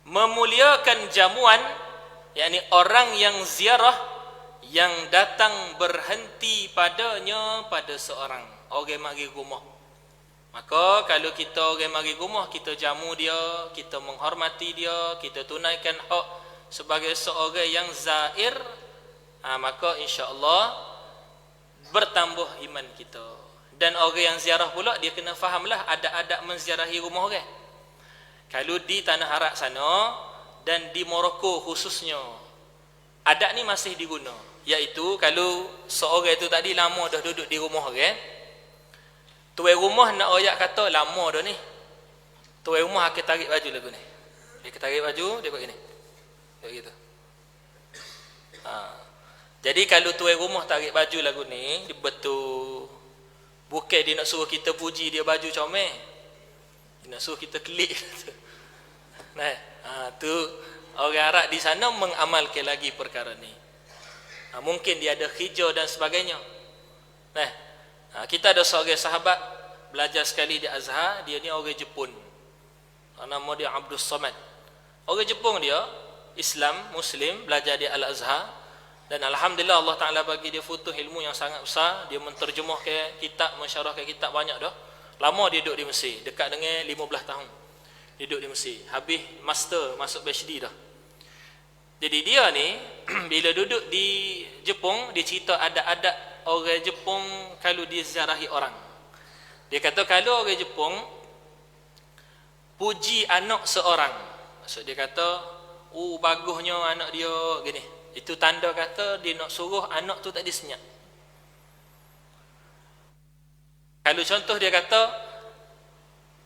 memuliakan jamuan, yakni orang yang ziarah yang datang berhenti padanya pada seorang orang mari rumah. Maka kalau kita orang mari rumah, kita jamu dia, kita menghormati dia, kita tunaikan hak sebagai seorang yang zair, maka insya-Allah bertambah iman kita. Dan orang yang ziarah pula dia kena fahamlah adab-adab menziarahi rumah orang. Kalau di tanah Arab sana dan di Morocco khususnya, adab ni masih diguna, iaitu kalau seorang itu tadi lama dah duduk di rumah orang, tuan rumah nak royak kata lama dah ni, tuan rumah akan tarik baju lagu ni. Dia tarik baju, dia buat gini. Buat gitu. Jadi kalau tuan rumah tarik baju lagu ni, dia betul. Bukan dia nak suruh kita puji dia baju comel. Dia nak suruh kita klik. Tu orang Arab di sana mengamalkan lagi perkara ni. Mungkin dia ada hijau dan sebagainya. Kita ada seorang sahabat belajar sekali di Azhar, dia ni orang Jepun. Nama dia Abdul Samad. Orang Jepun dia, Islam, Muslim, belajar di Al-Azhar. Dan alhamdulillah Allah Ta'ala bagi dia futuh ilmu yang sangat besar. Dia menterjemahkan kitab, mensyarahkan kitab banyak dah. Lama dia duduk di Mesir, dekat dengan 15 tahun. Dia duduk di Mesir, habis master, masuk PhD dah. Jadi dia ni bila duduk di Jepun, dia cerita adab-adab orang Jepun kalau dia ziarahi orang. Dia kata kalau orang Jepun puji anak seorang, maksud dia kata, bagusnya anak dia gini, itu tanda kata dia nak suruh anak tu tak disenyap. Kalau contoh dia kata,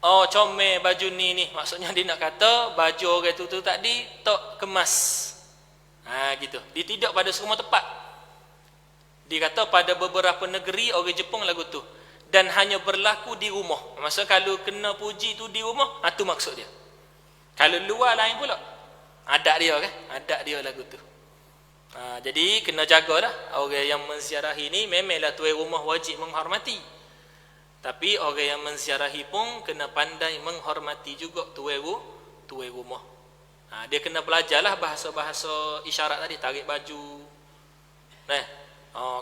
comel baju ni, maksudnya dia nak kata baju orang tu tadi tak kemas. Gitu. Dia tidak pada semua tempat. Dia kata pada beberapa negeri orang Jepun lagu tu, dan hanya berlaku di rumah. Maksud kalau kena puji tu di rumah, tu maksud dia. Kalau luar lain pula, adab dia kan, adab dia lagu tu. Jadi kena jagalah orang yang menziarahi ni. Memanglah tuan rumah wajib menghormati, tapi orang yang menziarahi pun kena pandai menghormati juga tuan rumah. Dia kena belajarlah bahasa-bahasa isyarat tadi, tarik baju.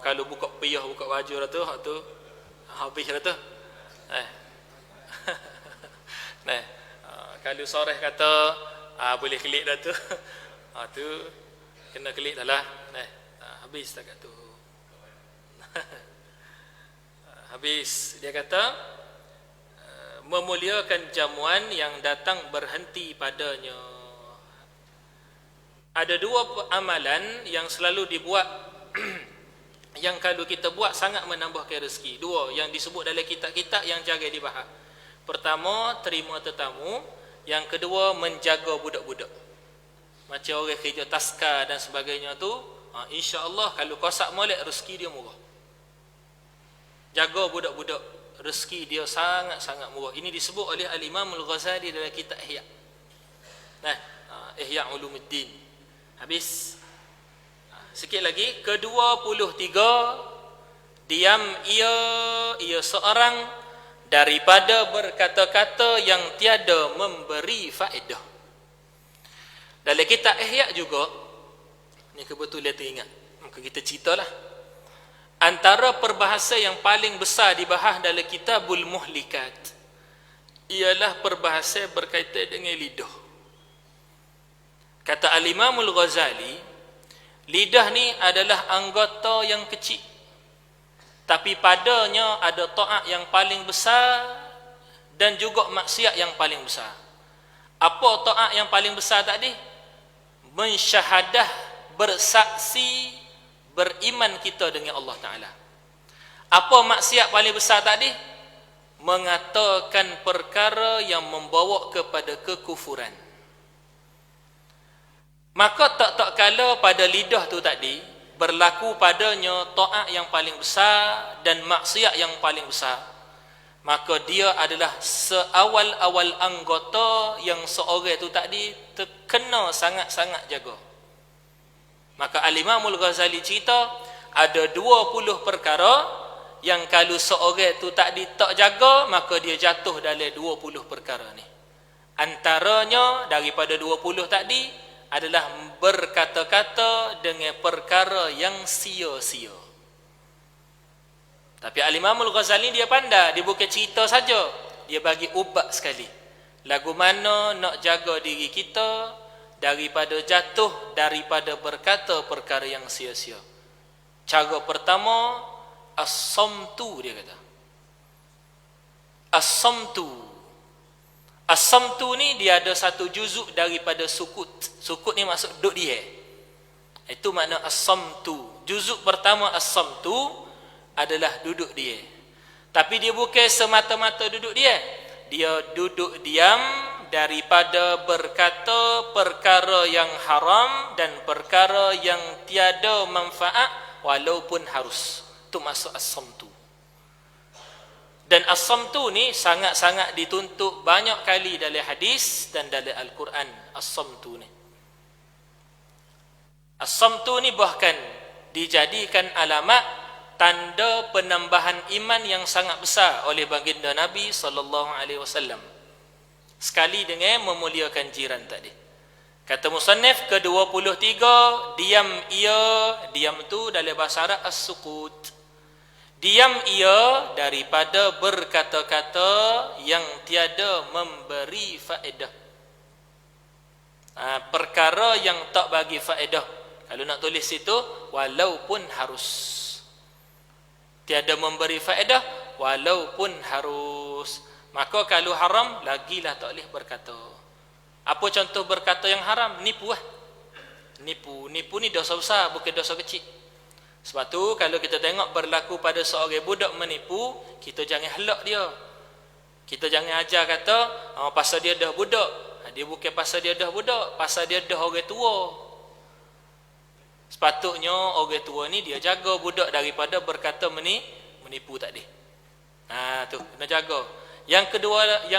Kalau buka piyah, buka baju dah tu, habis dah tu. Kalau soreh kata boleh klik dah tu. Tu kena klik dah lah. Habis tak kat tu. Habis. Dia kata memuliakan jamuan yang datang berhenti padanya. Ada dua amalan yang selalu dibuat yang kalau kita buat sangat menambahkan rezeki. Dua yang disebut dalam kitab-kitab yang jaga dibahas. Pertama, terima tetamu. Yang kedua, menjaga budak-budak. Macam orang kerja taska dan sebagainya tu, insya-Allah kalau kosak molek rezeki dia murah. Jaga budak-budak, rezeki dia sangat-sangat murah. Ini disebut oleh Al-Imam Al-Ghazali dalam kitab Ihya. Ihya Ulumuddin. Habis. Sikit lagi, ke-23, diam ia seorang daripada berkata-kata yang tiada memberi faedah. Dalam kitab Ihya juga, ni kebetulan teringat, maka kita ceritalah. Antara perbahasan yang paling besar dibahas dalam Kitabul Muhlikat ialah perbahasan berkaitan dengan lidah. Kata Al-Imamul Ghazali, lidah ni adalah anggota yang kecil, tapi padanya ada taat yang paling besar dan juga maksiat yang paling besar. Apa taat yang paling besar tadi? Mensyahadah, bersaksi, beriman kita dengan Allah Ta'ala. Apa maksiat paling besar tadi? Mengatakan perkara yang membawa kepada kekufuran. Maka tak kala pada lidah tu tadi berlaku padanya taat yang paling besar dan maksiat yang paling besar, maka dia adalah seawal-awal anggota yang seorang tu tadi terkena sangat-sangat jaga. Maka Al-Imamul Ghazali cerita ada 20 perkara yang kalau seorang tu tadi tak jaga, maka dia jatuh dalam 20 perkara ni. Antaranya daripada 20 tadi adalah berkata-kata dengan perkara yang sia-sia. Tapi Al-Imam Al-Ghazali dia pandai, dia bukan cerita saja, dia bagi ubat sekali. Lagu mana nak jaga diri kita daripada jatuh, daripada berkata perkara yang sia-sia. Cara pertama, as-samtu, dia kata. As-samtu. As-samtu ni dia ada satu juzuk daripada sukut. Sukut ni maksud duduk dia. Itu makna as-samtu. Juzuk pertama as-samtu adalah duduk dia. Tapi dia bukan semata-mata duduk dia. Dia duduk diam daripada berkata perkara yang haram dan perkara yang tiada manfaat walaupun harus. Itu maksud as-samtu. Dan as-samtu ni sangat-sangat dituntut banyak kali dalam hadis dan dalam Al-Quran. As-samtu ni. As-samtu ni bahkan dijadikan alamat tanda penambahan iman yang sangat besar oleh baginda Nabi SAW. Sekali dengan memuliakan jiran tadi. Kata musannif ke-23, diam ia, diam tu dalam bahasa Arab as-sukut. Diam ia daripada berkata-kata yang tiada memberi faedah. Perkara yang tak bagi faedah. Kalau nak tulis situ, walaupun harus. Tiada memberi faedah, walaupun harus. Maka kalau haram, lagilah tak boleh berkata. Apa contoh berkata yang haram? Nipu lah. Nipu ni dosa besar, bukan dosa kecil. Sebab tu kalau kita tengok berlaku pada seorang budak menipu, kita jangan helak dia. Kita jangan ajar kata, pasal dia dah budak. Dia bukan pasal dia dah budak, pasal dia dah orang tua. Sepatutnya orang tua ni dia jaga budak daripada berkata menipu tadi. Tu kena jaga. Yang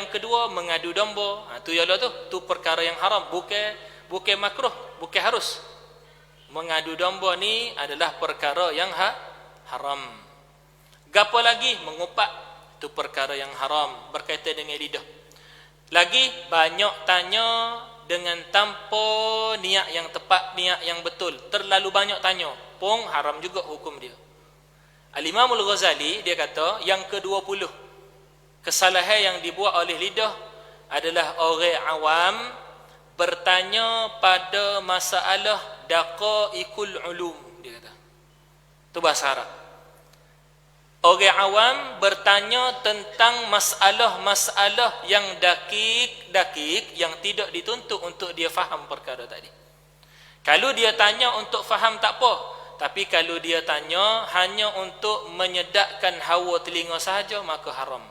kedua mengadu domba. Tu ialah tu perkara yang haram, bukan makruh, bukan harus. Mengadu domba ni adalah perkara yang haram. Gapo lagi? Mengupak, tu perkara yang haram berkaitan dengan lidah. Lagi banyak tanya dengan tanpa niat yang tepat, niat yang betul. Terlalu banyak tanya pun haram juga hukum dia. Al-Imam Al-Ghazali dia kata yang ke-20 kesalahan yang dibuat oleh lidah adalah orang awam bertanya pada masalah daqaiqul ulum, dia kata. Itu bahasa Arab. Orang awam bertanya tentang masalah-masalah yang dakik yang tidak dituntut untuk dia faham perkara tadi. Kalau dia tanya untuk faham tak apa, tapi kalau dia tanya hanya untuk menyedakkan hawa telinga sahaja, maka haram.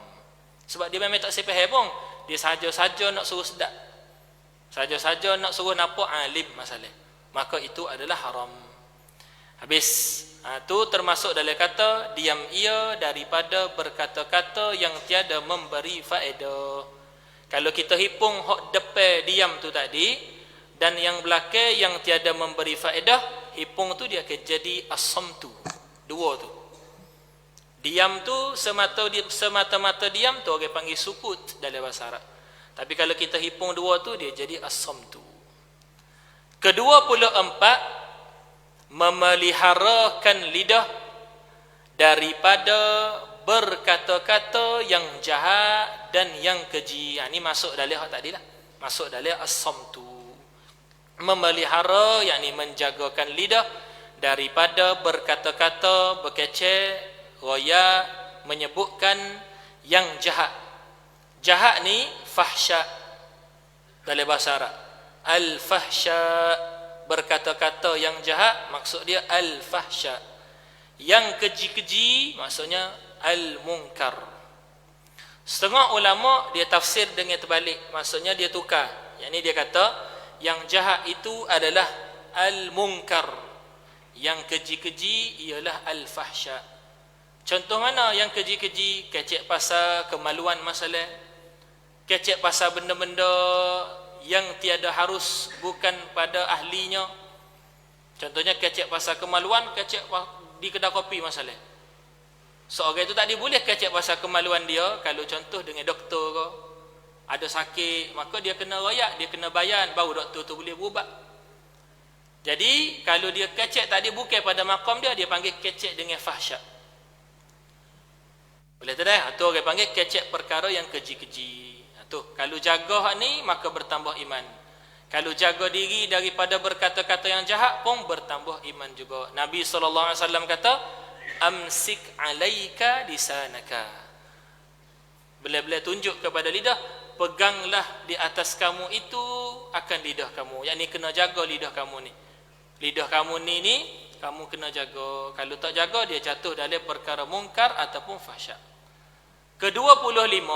Sebab dia memang tak sepaham pun. Dia sahaja-saja nak suruh sedap. Saja-saja nak suruh nampak alim masalah. Maka itu adalah haram. Habis. Tu termasuk dalam kata diam ia daripada berkata-kata yang tiada memberi faedah. Kalau kita hipung hok depan diam tu tadi dan yang belakang yang tiada memberi faedah, hipung tu dia akan jadi as-samtu. Dua tu. Diam tu semata-mata diam tu orang panggil sukut dalam bahasa Arab. Tapi kalau kita hipung dua tu dia jadi as-samtu. Ke-24, memeliharakan lidah daripada berkata-kata yang jahat dan yang keji. Ini masuk dalam hak tadi lah. Masuk dalam as-samtu. Memelihara, yakni menjagakan lidah daripada berkata-kata, berkecek, royak, menyebutkan yang jahat. Jahat ni fahsya dalam bahasa Arab. Al-fahsya, berkata-kata yang jahat, maksud dia al-fahsya. Yang keji-keji maksudnya al-munkar. Setengah ulama dia tafsir dengan terbalik, maksudnya dia tukar. Yang ni dia kata yang jahat itu adalah al-munkar, yang keji-keji ialah al-fahsya. Contoh mana yang keji-keji? Kecek pasal kemaluan masalah, kecek pasal benda-benda yang tiada harus bukan pada ahlinya. Contohnya kecek pasal kemaluan, kecek di kedai kopi masalah. Seorang itu tak boleh kecek pasal kemaluan dia kalau contoh dengan doktor ke, Ada sakit, maka dia kena royak, dia kena bayan, baru doktor tu boleh berubat. Jadi kalau dia kecek tadi bukan pada maqam dia, dia panggil kecek dengan fahsyat. Boleh tak dah? Atau orang panggil kecek perkara yang keji-keji. Atau kalau jaga hak ni maka bertambah iman. Kalau jaga diri daripada berkata-kata yang jahat pun bertambah iman juga. Nabi SAW kata, amsik alaika lisanaka. Bila-bila tunjuk kepada lidah, peganglah di atas kamu itu akan lidah kamu. Yang ni kena jaga lidah kamu ni. Lidah kamu ni kamu kena jaga. Kalau tak jaga, dia jatuh dalam perkara mungkar ataupun fahsyat. Ke-25,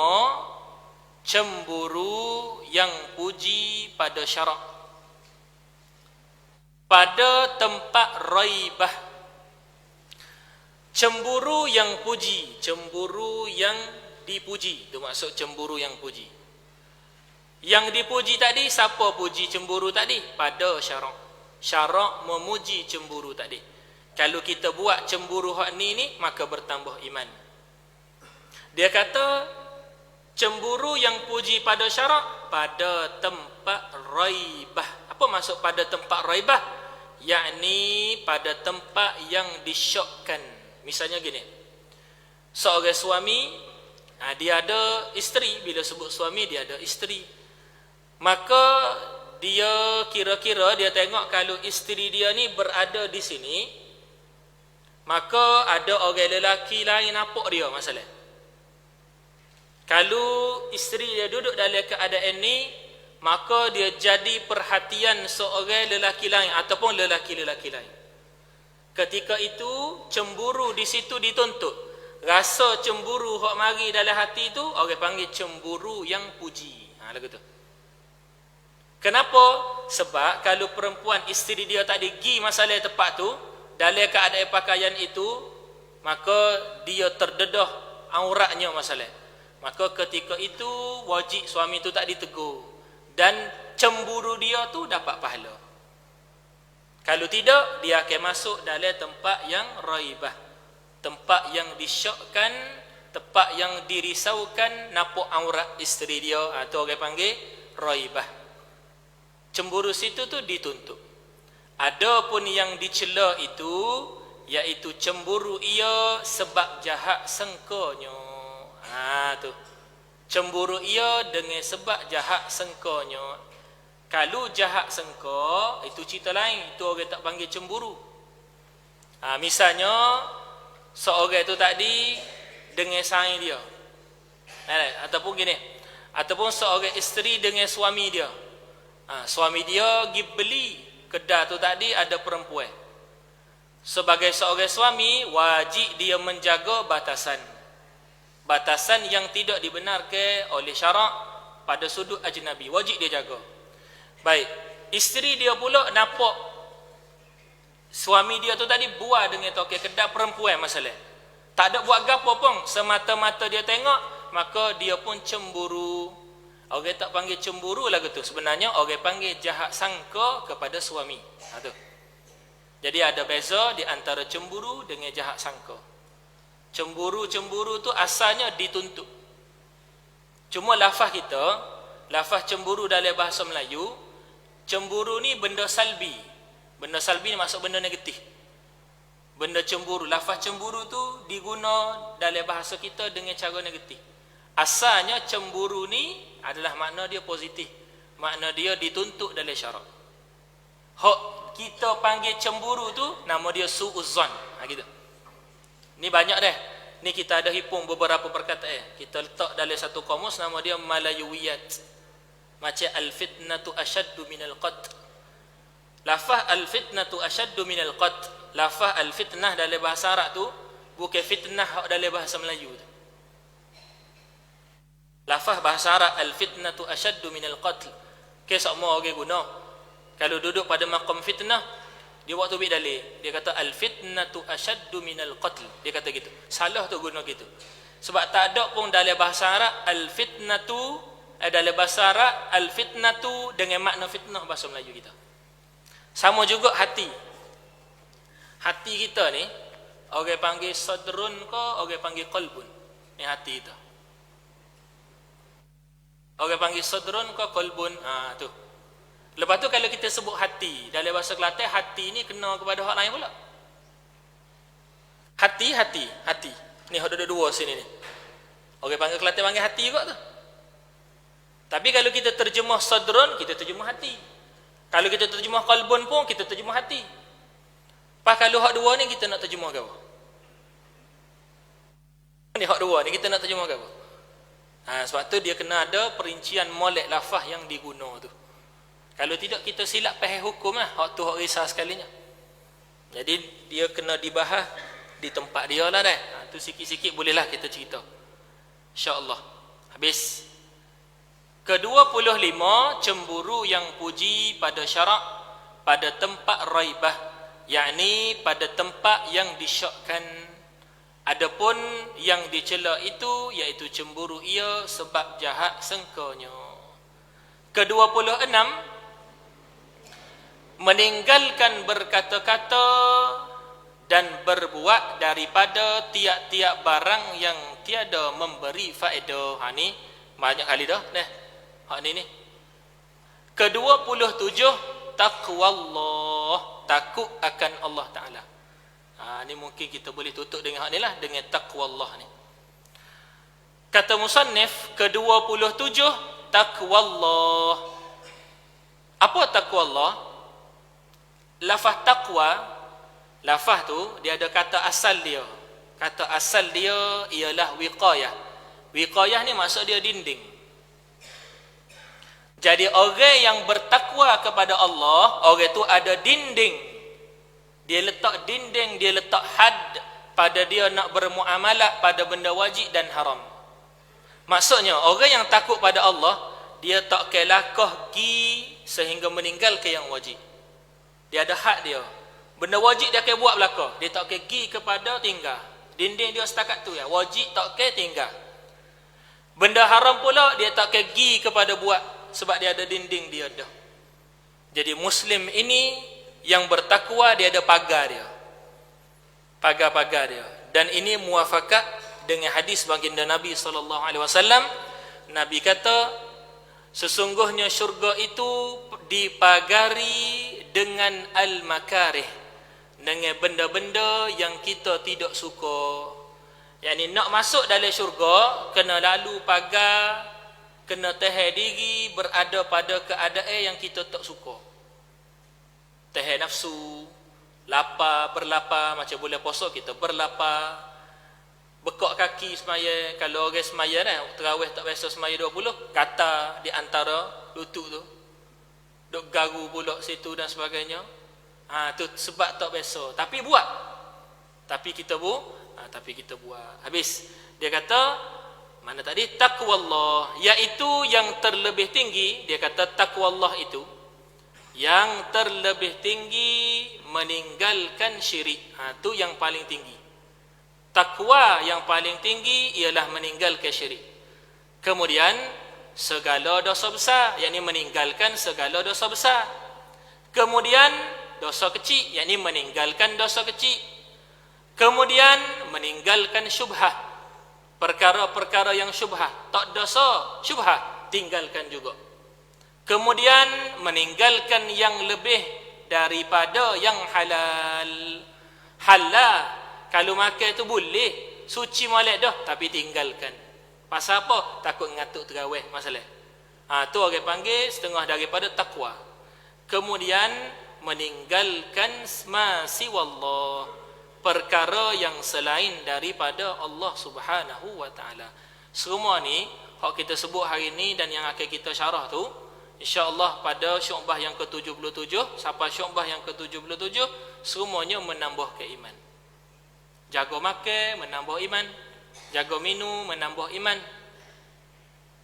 cemburu yang puji pada syarak. Pada tempat raibah. Cemburu yang puji, cemburu yang dipuji. Itu maksud cemburu yang puji. Yang dipuji tadi, siapa puji cemburu tadi? Pada syarak. Syarak memuji cemburu tadi. Kalau kita buat cemburu hak ni, maka bertambah iman. Dia kata, cemburu yang puji pada syarak, pada tempat raibah. Apa maksud pada tempat raibah? Yakni pada tempat yang disyokkan. Misalnya gini, seorang suami, dia ada isteri. Bila sebut suami, dia ada isteri. Maka dia kira-kira dia tengok kalau isteri dia ni berada di sini, maka ada orang lelaki lain nampak dia masalah. Kalau isteri dia duduk dalam keadaan ni, maka dia jadi perhatian seorang lelaki lain ataupun lelaki-lelaki lain. Ketika itu cemburu di situ dituntut. Rasa cemburu hak mari dalam hati itu orang panggil cemburu yang puji. Lagu tu. Kenapa? Sebab kalau perempuan isteri dia tak pergi masalah tempat tu, dalam keadaan pakaian itu, maka dia terdedah auratnya masalah. Maka ketika itu wajib suami tu tak ditegur, dan cemburu dia tu dapat pahala. Kalau tidak, dia akan masuk dalam tempat yang raibah, tempat yang disyokkan, tempat yang dirisaukan, nampak aurat isteri dia, atau orang panggil raibah. Cemburu situ tu dituntut. Adapun yang dicela itu, iaitu cemburu ia sebab jahat sangkanya. Tu. Cemburu ia dengan sebab jahat sangkanya. Kalau jahat sangka, itu cerita lain. Itu orang tak panggil cemburu. Misalnya, seorang tu tadi dengan saing dia. Ataupun gini. Ataupun seorang isteri dengan suami dia. Suami dia pergi beli kedai tu tadi ada perempuan. Sebagai seorang suami, wajib dia menjaga batasan. Batasan yang tidak dibenarkan oleh syarak pada sudut ajnabi. Wajib dia jaga. Baik, isteri dia pula nampak suami dia tu tadi buat dengan tokek kedai perempuan masalah. Tak ada buat gapo pun, semata-mata dia tengok, maka dia pun cemburu. Orang tak panggil cemburu lagu tu. Sebenarnya orang panggil jahat sangka kepada suami. Tu. Jadi ada beza di antara cemburu dengan jahat sangka. Cemburu-cemburu tu asalnya dituntut. Cuma lafaz kita, lafaz cemburu dalam bahasa Melayu, cemburu ni benda salbi. Benda salbi ni maksud benda negatif. Benda cemburu, lafaz cemburu tu diguna dalam bahasa kita dengan cara negatif. Asalnya cemburu ni adalah makna dia positif. Makna dia dituntut dalam syarak. Hak kita panggil cemburu tu nama dia su'uzzan. Gitu. Ni banyak dah. Ni kita ada hipung beberapa perkataan. Kita letak dalam satu kamus nama dia malayuwiyat. Macam al-fitnatu asyaddu minal qatl. Lafaz al-fitnatu asyaddu minal qatl. Lafaz al-fitnah dalam bahasa Arab tu bukan fitnah dalam bahasa Melayu tu. Lafaz bahasa Arab al-fitnatu asyaddu minal qatl. Kisah semua orang guna. Kalau duduk pada maqam fitnah, dia waktu bik dalil, dia kata al-fitnatu asyaddu minal qatl. Dia kata gitu. Salah tu guna gitu. Sebab tak ada pun dalam bahasa Arab al-fitnatu, dalam bahasa Arab al-fitnatu dengan makna fitnah bahasa Melayu kita. Sama juga hati. Hati kita ni orang panggil sadrun ke orang panggil qalbun. Ni hati kita. Orang panggil sadrun ke qalbun. Tu. Lepas tu kalau kita sebut hati, dalam bahasa Kelantan hati ni kena kepada hak lain pula. Hati. Ni hak dua sini ni. Orang panggil Kelantan panggil hati juga tu. Tapi kalau kita terjemah sadrun, kita terjemah hati. Kalau kita terjemah qalbun pun, kita terjemah hati. Pas kalau hak dua ni kita nak terjemah ke apa? Ni hak dua ni kita nak terjemah ke apa? Sebab tu dia kena ada perincian molek lafaz yang diguna tu. Kalau tidak kita silap faham hukum lah. Hak tu hak risau sekalinya. Jadi dia kena dibahas di tempat dia lah dah. Tu sikit-sikit bolehlah kita cerita. InsyaAllah. Habis. Ke-25, cemburu yang puji pada syarak pada tempat raibah, yakni pada tempat yang disyakkan. Adapun yang dicela itu iaitu cemburu ia sebab jahat sangkanya. Ke-26, meninggalkan berkata-kata dan berbuat daripada tiap-tiap barang yang tiada memberi faedah. Ni banyak kali dah. Hak ni. Ke-27, taqwallah, takut akan Allah Ta'ala. Ni mungkin kita boleh tutup dengan hak ni lah, dengan taqwallah ni. Kata musannif, ke-27, taqwallah. Apa taqwallah? Lafaz taqwa, lafaz tu dia ada kata asal dia. Kata asal dia ialah wiqayah. Wiqayah ni maksud dia dinding. Jadi orang yang bertakwa kepada Allah, orang tu ada dinding. Dia letak dinding, dia letak had pada dia nak bermuamalah pada benda wajib dan haram. Maksudnya orang yang takut pada Allah, dia tak kelakah gi sehingga meninggalkan yang wajib. Dia ada had dia. Benda wajib dia akan buat belaka, dia tak akan gi kepada tinggal. Dinding dia setakat tu ya, wajib tak akan tinggal. Benda haram pula dia tak akan gi kepada buat, sebab dia ada dinding dia dah. Jadi Muslim ini yang bertakwa dia ada pagar dia. Pagar-pagar dia. Dan ini muafakat dengan hadis baginda Nabi SAW. Nabi kata, sesungguhnya syurga itu dipagari dengan al-makarih, dengan benda-benda yang kita tidak suka. Yang ni nak masuk dalam syurga, kena lalu pagar, kena tahan diri berada pada keadaan yang kita tak suka. Tahan nafsu, lapar, berlapar, macam bulan puasa kita berlapar. Bekak kaki semaya, kalau orang semaya terawih tak biasa semaya 20, kata di antara lutut tu. Duk garu pula situ dan sebagainya. Tu sebab tak biasa. Tapi buat. Tapi kita buat. Habis. Dia kata, mana tadi? Taqwallah, iaitu yang terlebih tinggi. Dia kata taqwallah itu yang terlebih tinggi meninggalkan syirik. Itu yang paling tinggi. Takwa yang paling tinggi ialah meninggalkan syirik. Kemudian segala dosa besar, yakni meninggalkan segala dosa besar. Kemudian dosa kecil, yakni meninggalkan dosa kecil. Kemudian meninggalkan syubhah, perkara-perkara yang syubhah, tak dosa syubhah, tinggalkan juga. Kemudian meninggalkan yang lebih daripada yang halal. Halal kalau makan tu boleh, suci molek dah, tapi tinggalkan. Pasal apa? Takut ngatuk terawih masalah. Tu orang panggil setengah daripada takwa. Kemudian meninggalkan ma siwallah, perkara yang selain daripada Allah Subhanahu wa taala. Semua ni hak kita sebut hari ni dan yang akan kita syarah tu, insya-Allah pada syu'bah yang ke-77 sampai syu'bah yang ke-77 semuanya menambah keiman. Jaga makan menambah iman, jaga minum menambah iman.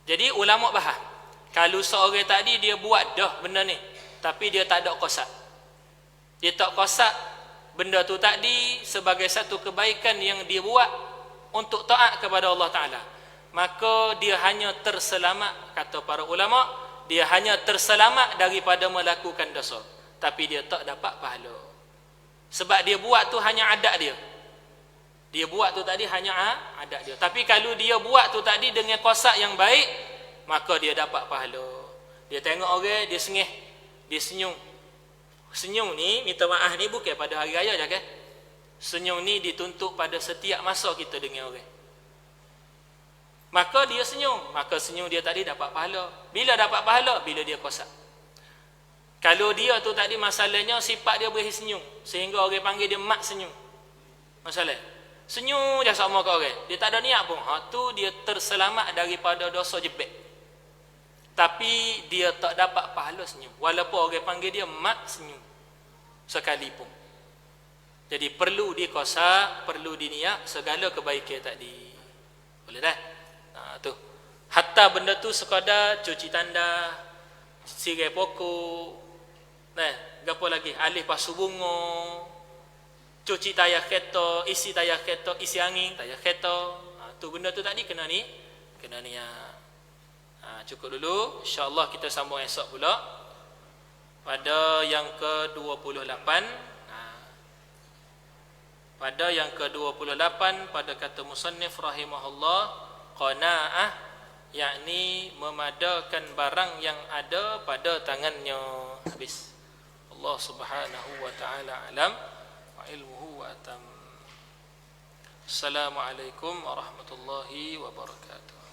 Jadi ulama bahas, kalau seorang tadi dia buat dah benda ni tapi dia tak ada qasad. Dia tak qasad benda tu tadi sebagai satu kebaikan yang dia buat untuk taat kepada Allah Ta'ala, maka dia hanya terselamat, kata para ulama, dia hanya terselamat daripada melakukan dosa, tapi dia tak dapat pahala. Sebab dia buat tu hanya adat dia. Dia buat tu tadi hanya adat dia. Tapi kalau dia buat tu tadi dengan qasad yang baik, maka dia dapat pahala. Dia tengok orang, dia sengih, dia senyum. Senyum ni, minta maaf ni bukan pada hari raya je kan. Senyum ni dituntut pada setiap masa kita dengan orang. Maka dia senyum, maka senyum dia tadi dapat pahala. Bila dapat pahala? Bila dia kosak. Kalau dia tu tadi masalahnya sifat dia beri senyum, sehingga orang panggil dia mak senyum. Masalah. Senyum je sama ke orang. Dia tak ada niat pun. Tu dia terselamat daripada dosa jebek. Tapi dia tak dapat pahala senyum. Walaupun orang panggil dia mak senyum. Sekalipun. Jadi perlu dikosak, perlu diniat segala kebaikan tadi. Boleh dah? Tu. Hatta benda tu sekadar cuci tanda, sirai pokok, gapo lagi? Alih pasu bunga, cuci tayar kereta, isi tayar kereta, isi angin tayar kereta. Tu benda tu tadi kena niat. Cukup dulu, insya-Allah kita sambung esok pula pada yang ke-28. Pada yang ke-28 pada kata musannif rahimahullah, qanaah, yakni memadakan barang yang ada pada tangannya. Habis. Allah Subhanahu wa taala alam wa ilmuhu wa atam. Assalamualaikum warahmatullahi wabarakatuh.